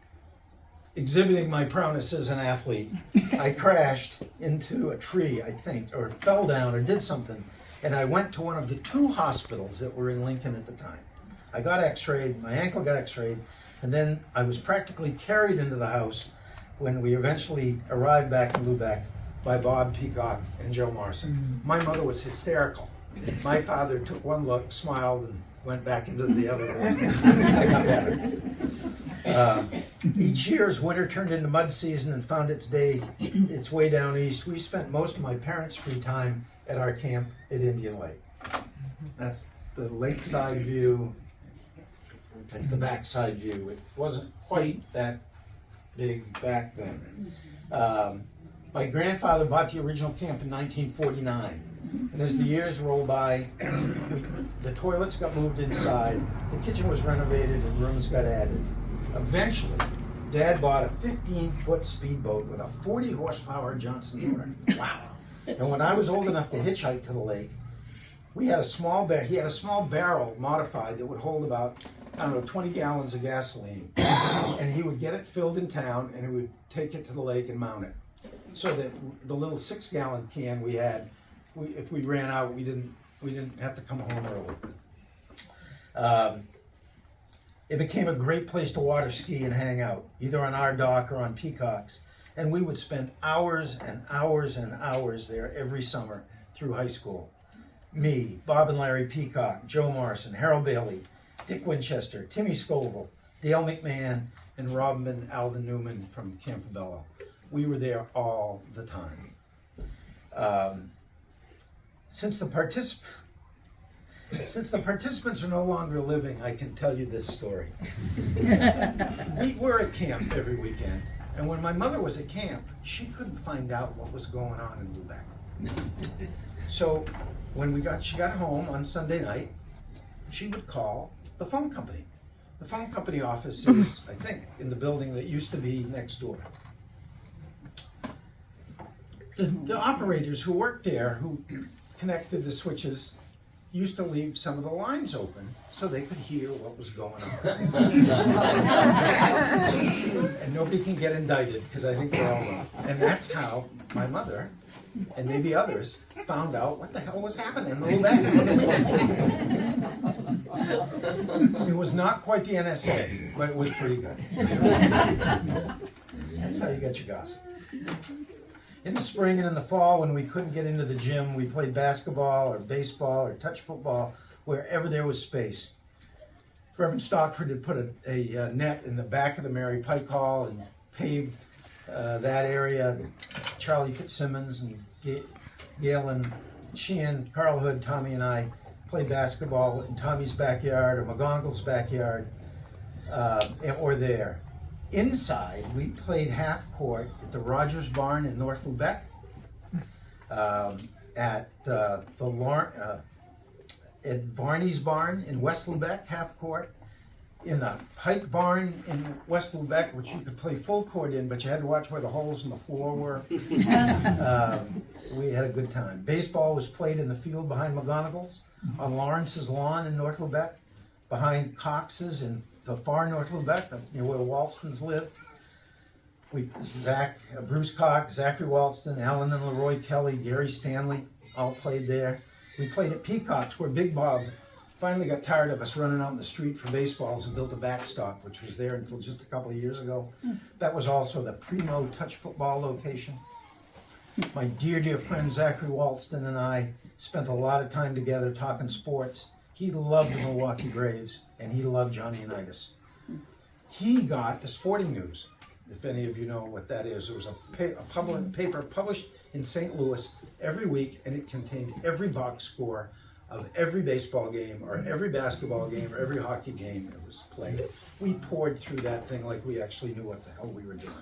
exhibiting my prowess as an athlete, I crashed into a tree, I think, or fell down or did something, and I went to one of the 2 hospitals that were in Lincoln at the time. I got x-rayed, my ankle got x-rayed, and then I was practically carried into the house when we eventually arrived back in Lubeck by Bob Peacock and Joe Morrison. My mother was hysterical. My father took one look, smiled, and went back into the other room. I got better. Each year as winter turned into mud season and found its way down east, we spent most of my parents' free time at our camp at Indian Lake. That's the lakeside view. That's the backside view. It wasn't quite that big back then. My grandfather bought the original camp in 1949. And as the years rolled by, the toilets got moved inside, the kitchen was renovated, and rooms got added. Eventually, Dad bought a 15-foot speedboat with a 40-horsepower Johnson motor. Wow. And when I was old enough to hitchhike to the lake, he had a small barrel modified that would hold about, 20 gallons of gasoline. And he would get it filled in town, and he would take it to the lake and mount it. So that the little 6-gallon can we had, if we ran out, we didn't have to come home early. It became a great place to water ski and hang out, either on our dock or on Peacock's. And we would spend hours and hours and hours there every summer through high school. Me, Bob and Larry Peacock, Joe Morrison, Harold Bailey, Dick Winchester, Timmy Scoville, Dale McMahon, and Robin Alvin Newman from Campobello. We were there all the time. Since the participants are no longer living, I can tell you this story. We were at camp every weekend, and when my mother was at camp, she couldn't find out what was going on in Lubeck. So when she got home on Sunday night, she would call the phone company. The phone company office is, I think, in the building that used to be next door. The operators who worked there, who connected the switches, used to leave some of the lines open so they could hear what was going on. And nobody can get indicted because I think they're all wrong. And that's how my mother, and maybe others, found out what the hell was happening in Lubeck. It was not quite the NSA, but it was pretty good. That's how you get your gossip. In the spring and in the fall, when we couldn't get into the gym, we played basketball or baseball or touch football wherever there was space. Reverend Stockford had put a net in the back of the Mary Pike Hall and paved that area. Charlie Fitzsimmons and Gail and Sheehan, Carl Hood, Tommy and I played basketball in Tommy's backyard or McGonagall's backyard or there. Inside, we played half court at the Rogers Barn in North Lubeck, at Varney's Barn in West Lubeck, half court, in the Pike Barn in West Lubeck, which you could play full court in, but you had to watch where the holes in the floor were. We had a good time. Baseball was played in the field behind McGonagall's, on Lawrence's lawn in North Lubeck, behind Cox's in the far North Lubeck, near where Walstons lived. Bruce Cox, Zachary Walston, Alan and Leroy Kelly, Gary Stanley all played there. We played at Peacock's, where Big Bob finally got tired of us running out in the street for baseballs and built a backstop, which was there until just a couple of years ago. That was also the primo touch football location. My dear, dear friend Zachary Walston and I spent a lot of time together talking sports. He loved the Milwaukee Braves, and he loved Johnny Unitas. He got the Sporting News, if any of you know what that is. It was a paper published in St. Louis every week, and it contained every box score of every baseball game, or every basketball game, or every hockey game that was played. We poured through that thing like we actually knew what the hell we were doing.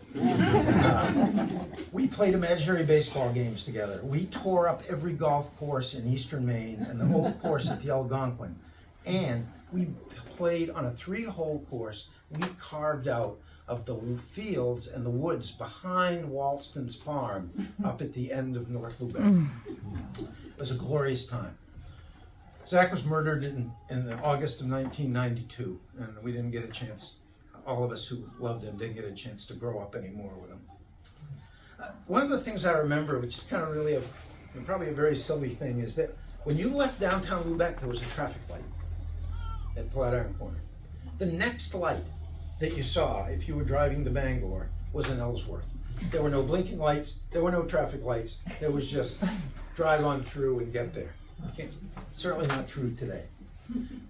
We played imaginary baseball games together. We tore up every golf course in eastern Maine and the old course at the Algonquin. And we played on a 3-hole course we carved out of the fields and the woods behind Walston's farm up at the end of North Lubeck. It was a glorious time. Zach was murdered in August of 1992, and we didn't get a chance, all of us who loved him didn't get a chance to grow up anymore with him. One of the things I remember, which is kind of really probably a very silly thing, is that when you left downtown Lubeck, there was a traffic light at Flatiron Corner. The next light that you saw, if you were driving to Bangor, was in Ellsworth. There were no blinking lights, there were no traffic lights, there was just drive on through and get there. Certainly not true today.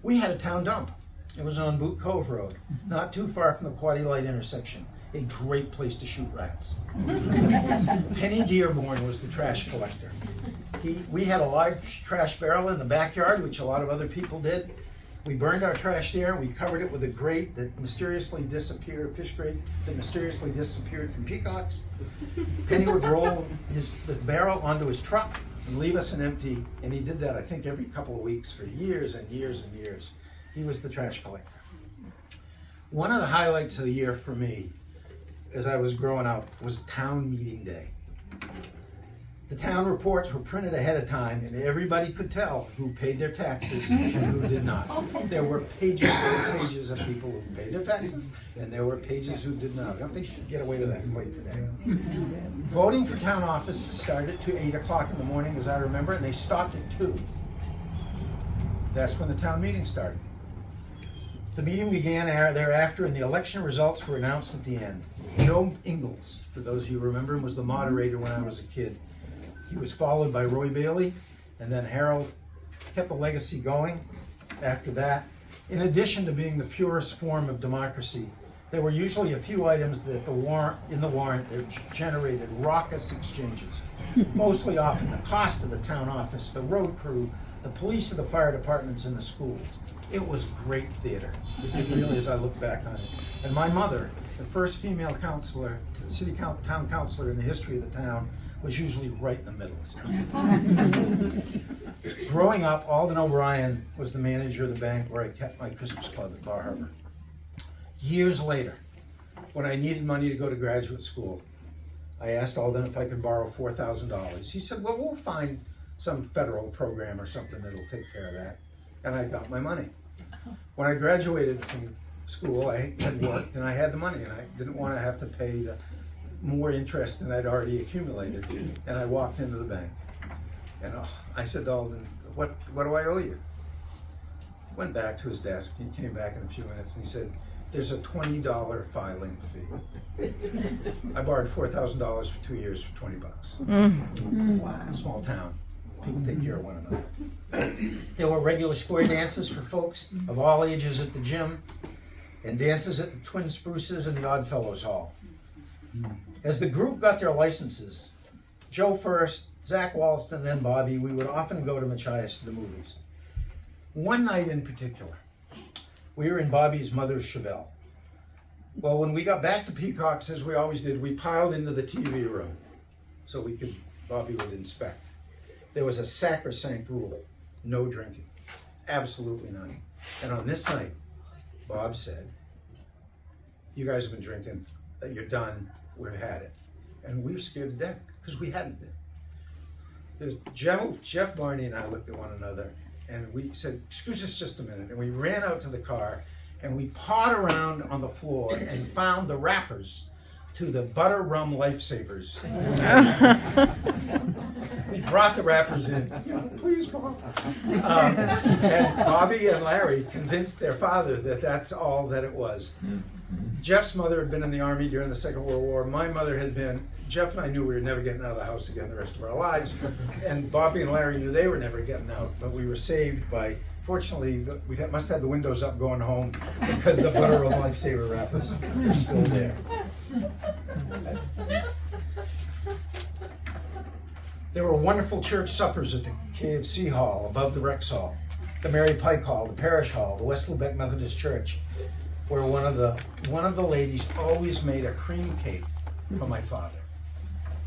We had a town dump. It was on Boot Cove Road, not too far from the Quaddy Light intersection. A great place to shoot rats. Penny Dearborn was the trash collector. We had a large trash barrel in the backyard, which a lot of other people did. We burned our trash there. We covered it with a grate that mysteriously disappeared, a fish grate that mysteriously disappeared from Peacock's. Penny would roll the barrel onto his truck and leave us an empty, and he did that, I think, every couple of weeks for years and years and years. He was the trash collector. One of the highlights of the year for me, as I was growing up, was town meeting day. The town reports were printed ahead of time, and everybody could tell who paid their taxes and who did not. There were pages and pages of people who paid their taxes, and there were pages who did not. I don't think you could get away with that quite today. Voting for town office started at 8 o'clock in the morning, as I remember, and they stopped at 2. That's when the town meeting started. The meeting began thereafter, and the election results were announced at the end. Joe Ingalls, for those of you who remember him, was the moderator when I was a kid. He was followed by Roy Bailey, and then Harold kept the legacy going after that. In addition to being the purest form of democracy, there were usually a few items that in the warrant that generated raucous exchanges. Mostly often the cost of the town office, the road crew, the police and the fire departments, and the schools. It was great theater. It really, as I look back on it. And my mother, the first female counselor, town councilor in the history of the town, was usually right in the middle of stuff. Growing up, Alden O'Brien was the manager of the bank where I kept my Christmas club at Bar Harbor. Years later, when I needed money to go to graduate school, I asked Alden if I could borrow $4,000. He said, well, we'll find some federal program or something that'll take care of that. And I got my money. When I graduated from school, I had worked and I had the money, and I didn't want to have to pay the more interest than I'd already accumulated. And I walked into the bank, and I said to Alden, what do I owe you? He went back to his desk, and he came back in a few minutes, and he said, there's a $20 filing fee. I borrowed $4,000 for 2 years for $20. Wow. Small town. People take care of one another. There were regular square dances for folks of all ages at the gym, and dances at the Twin Spruces and the Odd Fellows Hall. As the group got their licenses, Joe first, Zach Walston, then Bobby, we would often go to Machias to the movies. One night in particular, we were in Bobby's mother's Chevelle. Well, when we got back to Peacock's, as we always did, we piled into the TV room so Bobby would inspect. There was a sacrosanct rule, no drinking, absolutely none. And on this night, Bob said, "You guys have been drinking, you're done, we've had it." And we were scared to death, because we hadn't been. There's Jeff Barney and I looked at one another, and we said, "Excuse us just a minute." And we ran out to the car, and we pawed around on the floor and found the wrappers to the butter rum lifesavers. We brought the wrappers in. "Please, Bob." And Bobby and Larry convinced their father that that's all that it was. Jeff's mother had been in the Army during the Second World War. My mother had been. Jeff and I knew we were never getting out of the house again the rest of our lives. And Bobby and Larry knew they were never getting out. But we were saved by, fortunately, we must have the windows up going home because the butter rum lifesaver wrappers are still there. There were wonderful church suppers at the KFC Hall, above the Rex Hall, the Mary Pike Hall, the Parish Hall, the West Lubeck Methodist Church, where one of the ladies always made a cream cake for my father.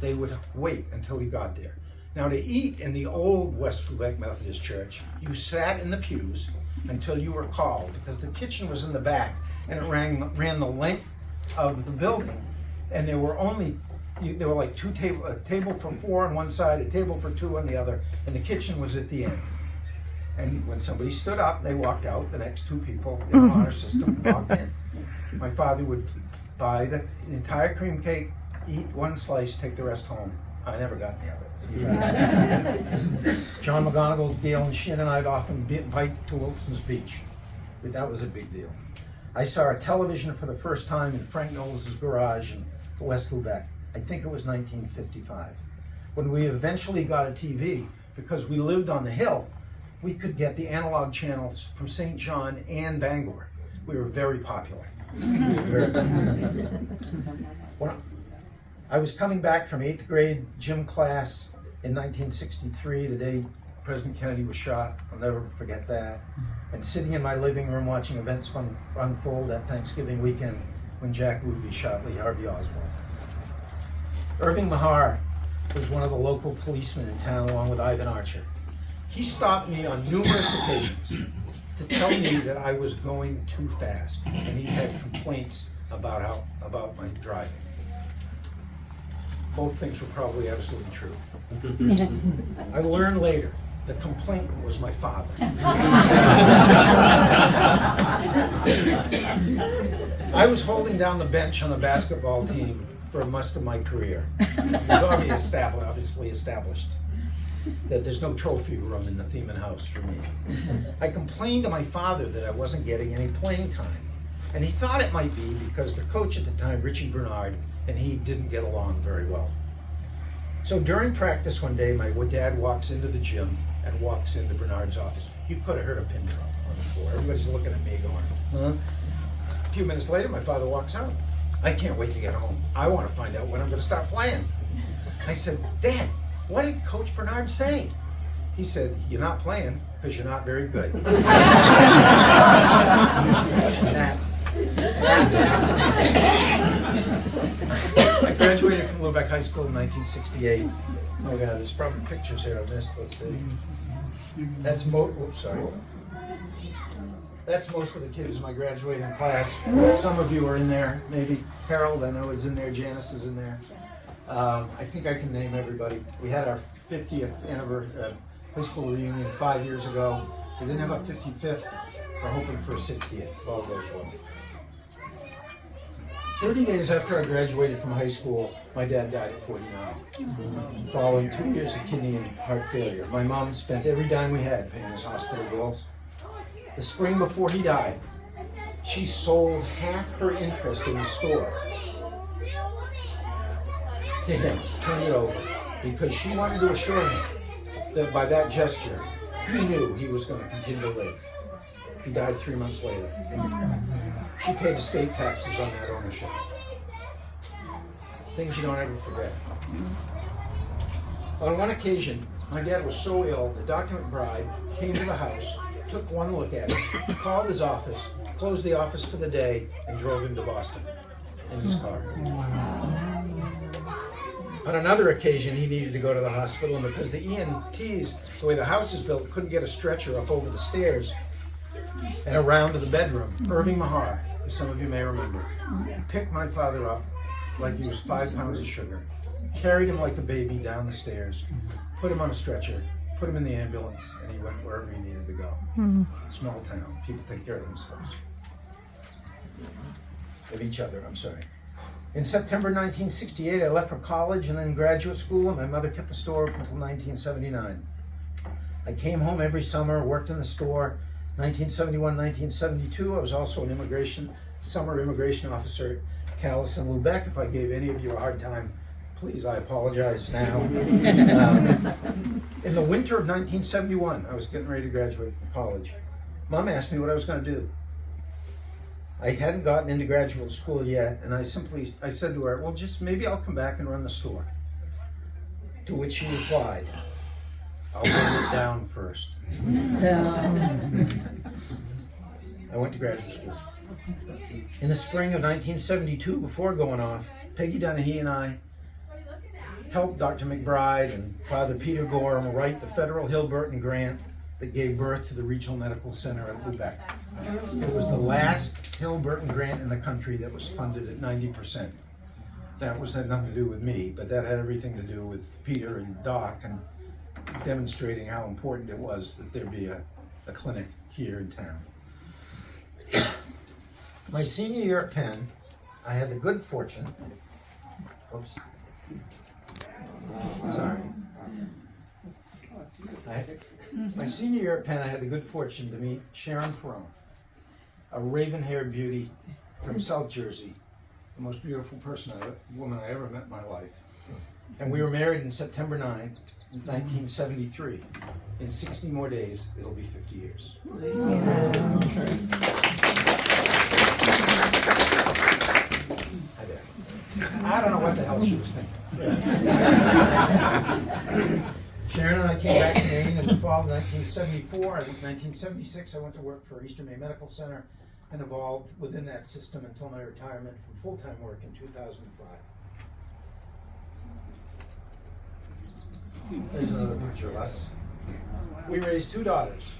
They would wait until he got there. Now, to eat in the old West Lubeck Methodist Church, you sat in the pews until you were called, because the kitchen was in the back and it ran the length of the building, and there were like a table for 4 on one side, a table for 2 on the other, and the kitchen was at the end. And when somebody stood up, they walked out. The next 2 people in the honor system walked in. My father would buy the entire cream cake, eat 1 slice, take the rest home. I never got any of it. John McGonigal, Gail, and Shin and I'd often bike to Wilson's Beach. But that was a big deal. I saw a television for the first time in Frank Knowles' garage in West Lubeck. I think it was 1955. When we eventually got a TV, because we lived on the hill, we could get the analog channels from St. John and Bangor. We were very popular. When I was coming back from 8th grade gym class in 1963, the day President Kennedy was shot. I'll never forget that. And sitting in my living room watching events unfold that Thanksgiving weekend when Jack Ruby shot Lee Harvey Oswald. Irving Mahar was one of the local policemen in town along with Ivan Archer. He stopped me on numerous occasions to tell me that I was going too fast, and he had complaints about my driving. Both things were probably absolutely true. I learned later the complainant was my father. I was holding down the bench on the basketball team for most of my career. We've obviously established that there's no trophy room in the Theeman house for me. I complained to my father that I wasn't getting any playing time, and he thought it might be because the coach at the time, Richie Bernard, and he didn't get along very well. So during practice one day, my dad walks into the gym and walks into Bernard's office. You could have heard a pin drop on the floor. Everybody's looking at me going, huh? A few minutes later, my father walks out. I can't wait to get home. I want to find out when I'm going to start playing. I said, "Dad, what did Coach Bernard say?" He said, "You're not playing because you're not very good." I graduated from Lubeck High School in 1968. Oh yeah, there's probably pictures here of this. Let's see. That's That's most of the kids in my graduating class. Some of you are in there, maybe. Harold, I know, is in there. Janice is in there. I think I can name everybody. We had our 50th anniversary high school reunion 5 years ago. We didn't have a 55th. We're hoping for a 60th, if all goes well. 30 days after I graduated from high school, my dad died at 49, following 2 years of kidney and heart failure. My mom spent every dime we had paying his hospital bills. The spring before he died, she sold half her interest in the store to him, turned it over, because she wanted to assure him that by that gesture, he knew he was going to continue to live. He died 3 months later. She paid estate taxes on that ownership. Things you don't ever forget. On one occasion, my dad was so ill that Dr. McBride came to the house, took one look at him, called his office, closed the office for the day, and drove him to Boston in his car. On another occasion, he needed to go to the hospital, and because the EMTs, the way the house is built, couldn't get a stretcher up over the stairs, And around to the bedroom, Irving Mahar, who some of you may remember, picked my father up like he was 5 pounds of sugar, carried him like a baby down the stairs, put him on a stretcher, put him in the ambulance, and he went wherever he needed to go. Small town, people take care of themselves. Of each other, I'm sorry. In September 1968, I left for college and then graduate school, and my mother kept the store up until 1979. I came home every summer, worked in the store. 1971, 1972, I was also an summer immigration officer at Calais and Lubeck. If I gave any of you a hard time, please, I apologize now. In the winter of 1971, I was getting ready to graduate from college. Mom asked me what I was going to do. I hadn't gotten into graduate school yet, and I said to her, well, just maybe I'll come back and run the store. To which she replied, I'll bring it down first. I went to graduate school. In the spring of 1972, before going off, Peggy Dennehy and I helped Dr. McBride and Father Peter Gorham write the federal Hill-Burton grant that gave birth to the Regional Medical Center at Lubeck. It was the last Hill-Burton grant in the country that was funded at 90%. That had nothing to do with me, but that had everything to do with Peter and Doc and demonstrating how important it was that there be a clinic here in town. My senior year at Penn, I had the good fortune, my senior year at Penn, I had the good fortune to meet Sharon Perone, a raven-haired beauty from South Jersey, the most beautiful woman I ever met in my life. And we were married on September 9, 1973. In 60 more days, it'll be 50 years. Hi there. I don't know what the hell she was thinking. Sharon and I came back to Maine in the fall of 1974. In 1976, I went to work for Eastern Maine Medical Center and evolved within that system until my retirement from full-time work in 2005. There's another picture of us. We raised 2 daughters.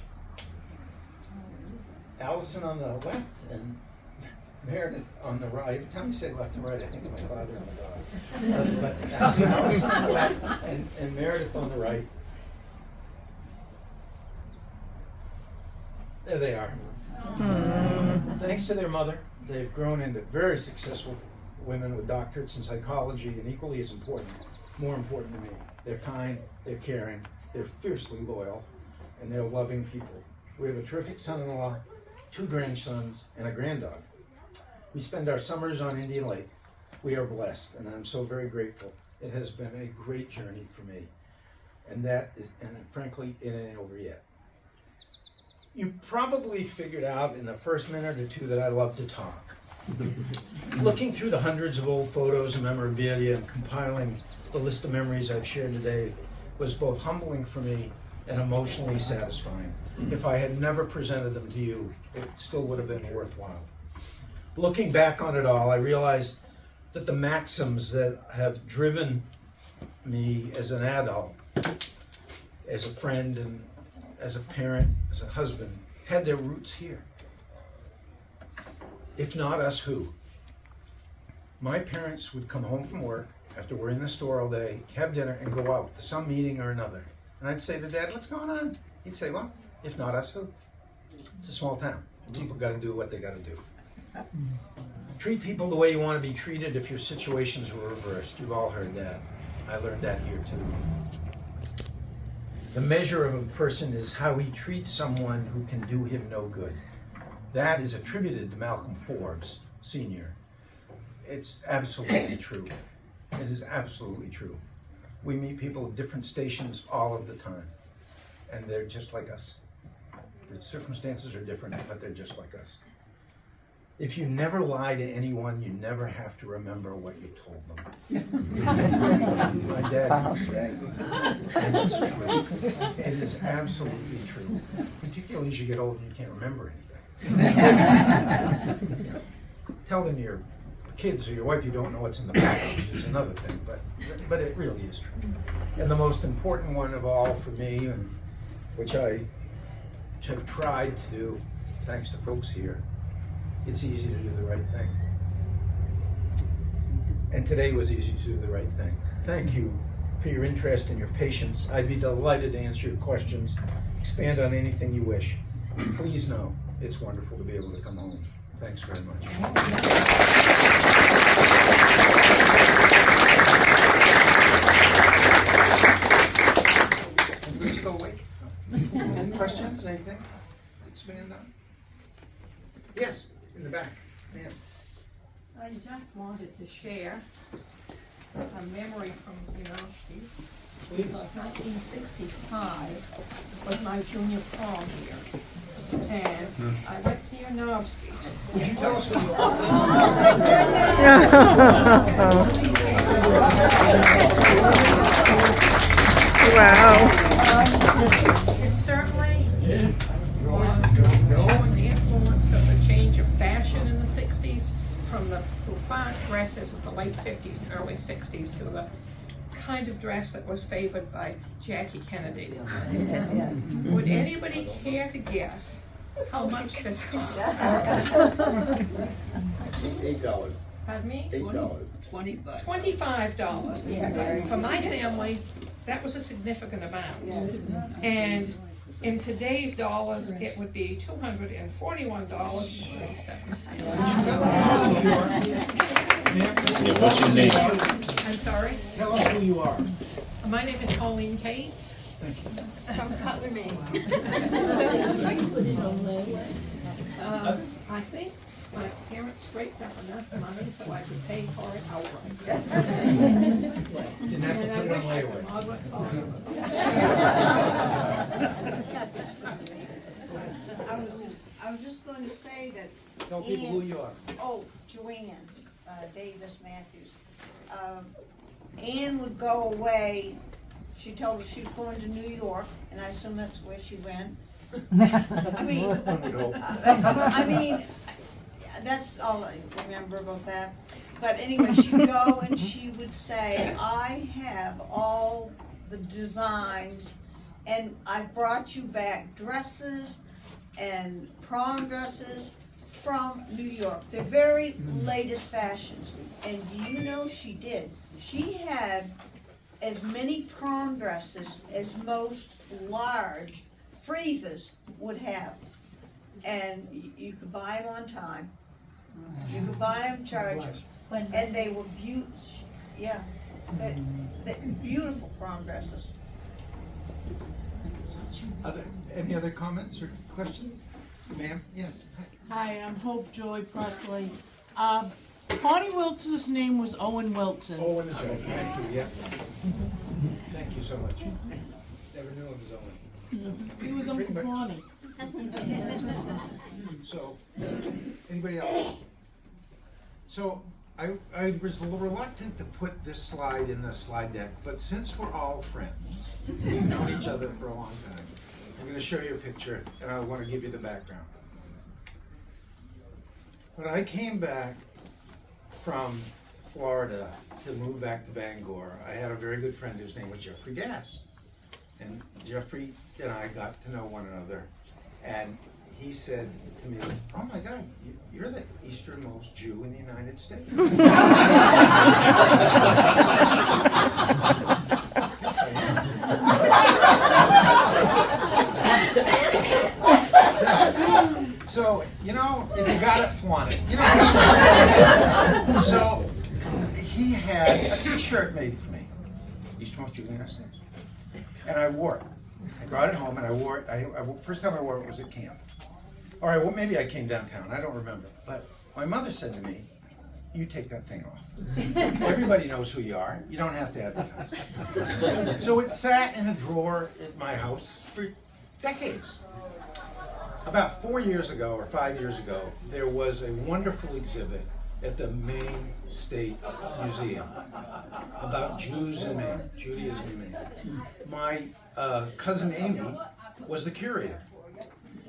Allison on the left and Meredith on the right. Every time you say left and right, I think of my father and my daughter. But Allison on the left and Meredith on the right. There they are. Thanks to their mother, they've grown into very successful women with doctorates in psychology, and equally as important, more important to me, they're kind, they're caring, they're fiercely loyal, and they're loving people. We have a terrific son-in-law, 2 grandsons, and a granddog. We spend our summers on Indian Lake. We are blessed, and I'm so very grateful. It has been a great journey for me, and frankly, it ain't over yet. You probably figured out in the first minute or 2 that I love to talk. Looking through the hundreds of old photos and memorabilia and compiling the list of memories I've shared today was both humbling for me and emotionally satisfying. If I had never presented them to you, it still would have been worthwhile. Looking back on it all, I realized that the maxims that have driven me as an adult, as a friend and as a parent, as a husband, had their roots here. If not us, who? My parents would come home from work after we're in the store all day, have dinner, and go out to some meeting or another. And I'd say to Dad, what's going on? He'd say, well, if not us, who? It's a small town. People got to do what they got to do. Treat people the way you want to be treated if your situations were reversed. You've all heard that. I learned that here too. The measure of a person is how he treats someone who can do him no good. That is attributed to Malcolm Forbes, Sr. It's absolutely true. It is absolutely true. We meet people at different stations all of the time, and they're just like us. The circumstances are different, but they're just like us. If you never lie to anyone, you never have to remember what you told them. My dad used that, and it's true. It is absolutely true. Particularly as you get older, you can't remember anything. Tell them your kids or your wife you don't know what's in the package is another thing, but it really is true. And the most important one of all for me, and which I have tried to do, thanks to folks here, it's easy to do the right thing. And today was easy to do the right thing. Thank you for your interest and your patience. I'd be delighted to answer your questions, expand on anything you wish. Please know it's wonderful to be able to come home. Thanks very much. Are you still awake? Any questions? Anything to expand on? Yes, in the back. Ma'am. I just wanted to share a memory from university. Because 1965 was my junior prom year. And I went to Yanofsky's. Would you tell us who you are? Wow. It certainly was showing the influence of the change of fashion in the 60s from the bouffant dresses of the late 50s and early 60s to the kind of dress that was favored by Jackie Kennedy. Would anybody care to guess how much this cost? $8. Pardon me? $8. $25. For my family, that was a significant amount. And in today's dollars, it would be $241.37. What's his name? I'm sorry? Tell us who you are. My name is Colleen Cates. Thank you. Cutler me. I think my parents scraped up enough money so I could pay for it outright. Didn't have to And I put it on wish I could layaway. model it for I was just going to say that. Tell people who you are. Oh, Joanne Davis Matthews. Ann would go away. She told us she was going to New York, and I assume that's where she went. I mean, that's all I remember about that. But anyway, she'd go and she would say, I have all the designs, and I've brought you back dresses and prom dresses from New York. The very latest fashions. And do you know she did? She had as many prom dresses as most large freezes would have. And you could buy them on time. You could buy them charges. And they were beautiful prom dresses. Any other comments or questions? Ma'am? Yes. Hi, I'm Hope Joy Presley. Connie Wilson's name was Owen Wilson. Owen is Owen. Thank you, yeah. Thank you so much. Never knew him as Owen. He was Uncle Pretty much. Connie. So, anybody else? So, I was a little reluctant to put this slide in the slide deck, but since we're all friends, we've known each other for a long time, I'm going to show you a picture, and I want to give you the background. When I came back from Florida to move back to Bangor, I had a very good friend whose name was Jeffrey Gass. And Jeffrey and I got to know one another, and he said to me, oh my God, you're the easternmost Jew in the United States. Yes, I am. So, you know, if you got it, flaunt it. You know. So, he had a t-shirt made for me, easternmost Jew in the United States. And I wore it. I brought it home and I wore it. First time I wore it was at camp. All right, well, maybe I came downtown. I don't remember. But my mother said to me, you take that thing off. Everybody knows who you are. You don't have to advertise. So it sat in a drawer at my house for decades. About 4 years ago or 5 years ago, there was a wonderful exhibit at the Maine State Museum about Jews in Maine, Judaism in Maine. My cousin Amy was the curator.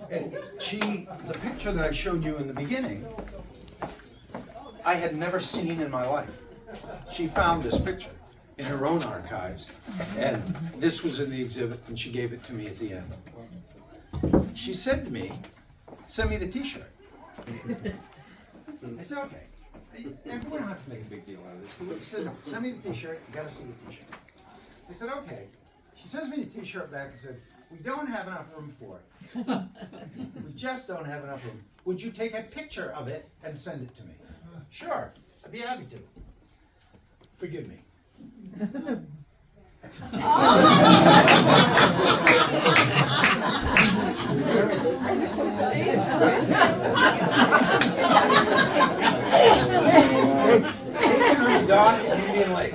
And the picture that I showed you in the beginning, I had never seen in my life. She found this picture in her own archives, and this was in the exhibit, and she gave it to me at the end. She said to me, send me the T-shirt. I said, okay. And we don't have to make a big deal out of this. She said, no, send me the T-shirt. You gotta see the T-shirt. I said, okay. She sends me the T-shirt back and said, we don't have enough room for it. We just don't have enough room. Would you take a picture of it and send it to me? Sure, I'd be happy to. Forgive me. Dock in Indian Lake.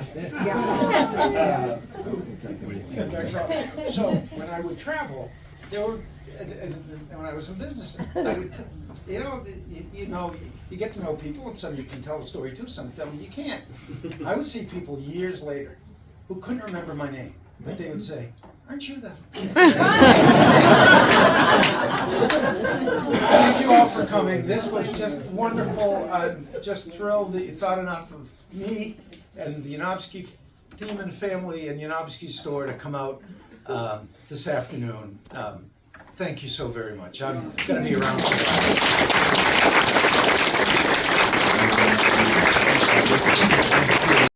So when I would travel, there were, when I was in business, I would, you know, you get to know people, and some you can tell a story to, some tell me you can't. I would see people years later who couldn't remember my name, but they would say, "Aren't you the?" Thank you all for coming. This was just wonderful. I'm just thrilled that you thought enough of me and the Theeman family and Yanofsky store to come out this afternoon. Thank you so very much. I'm going to be around for a while.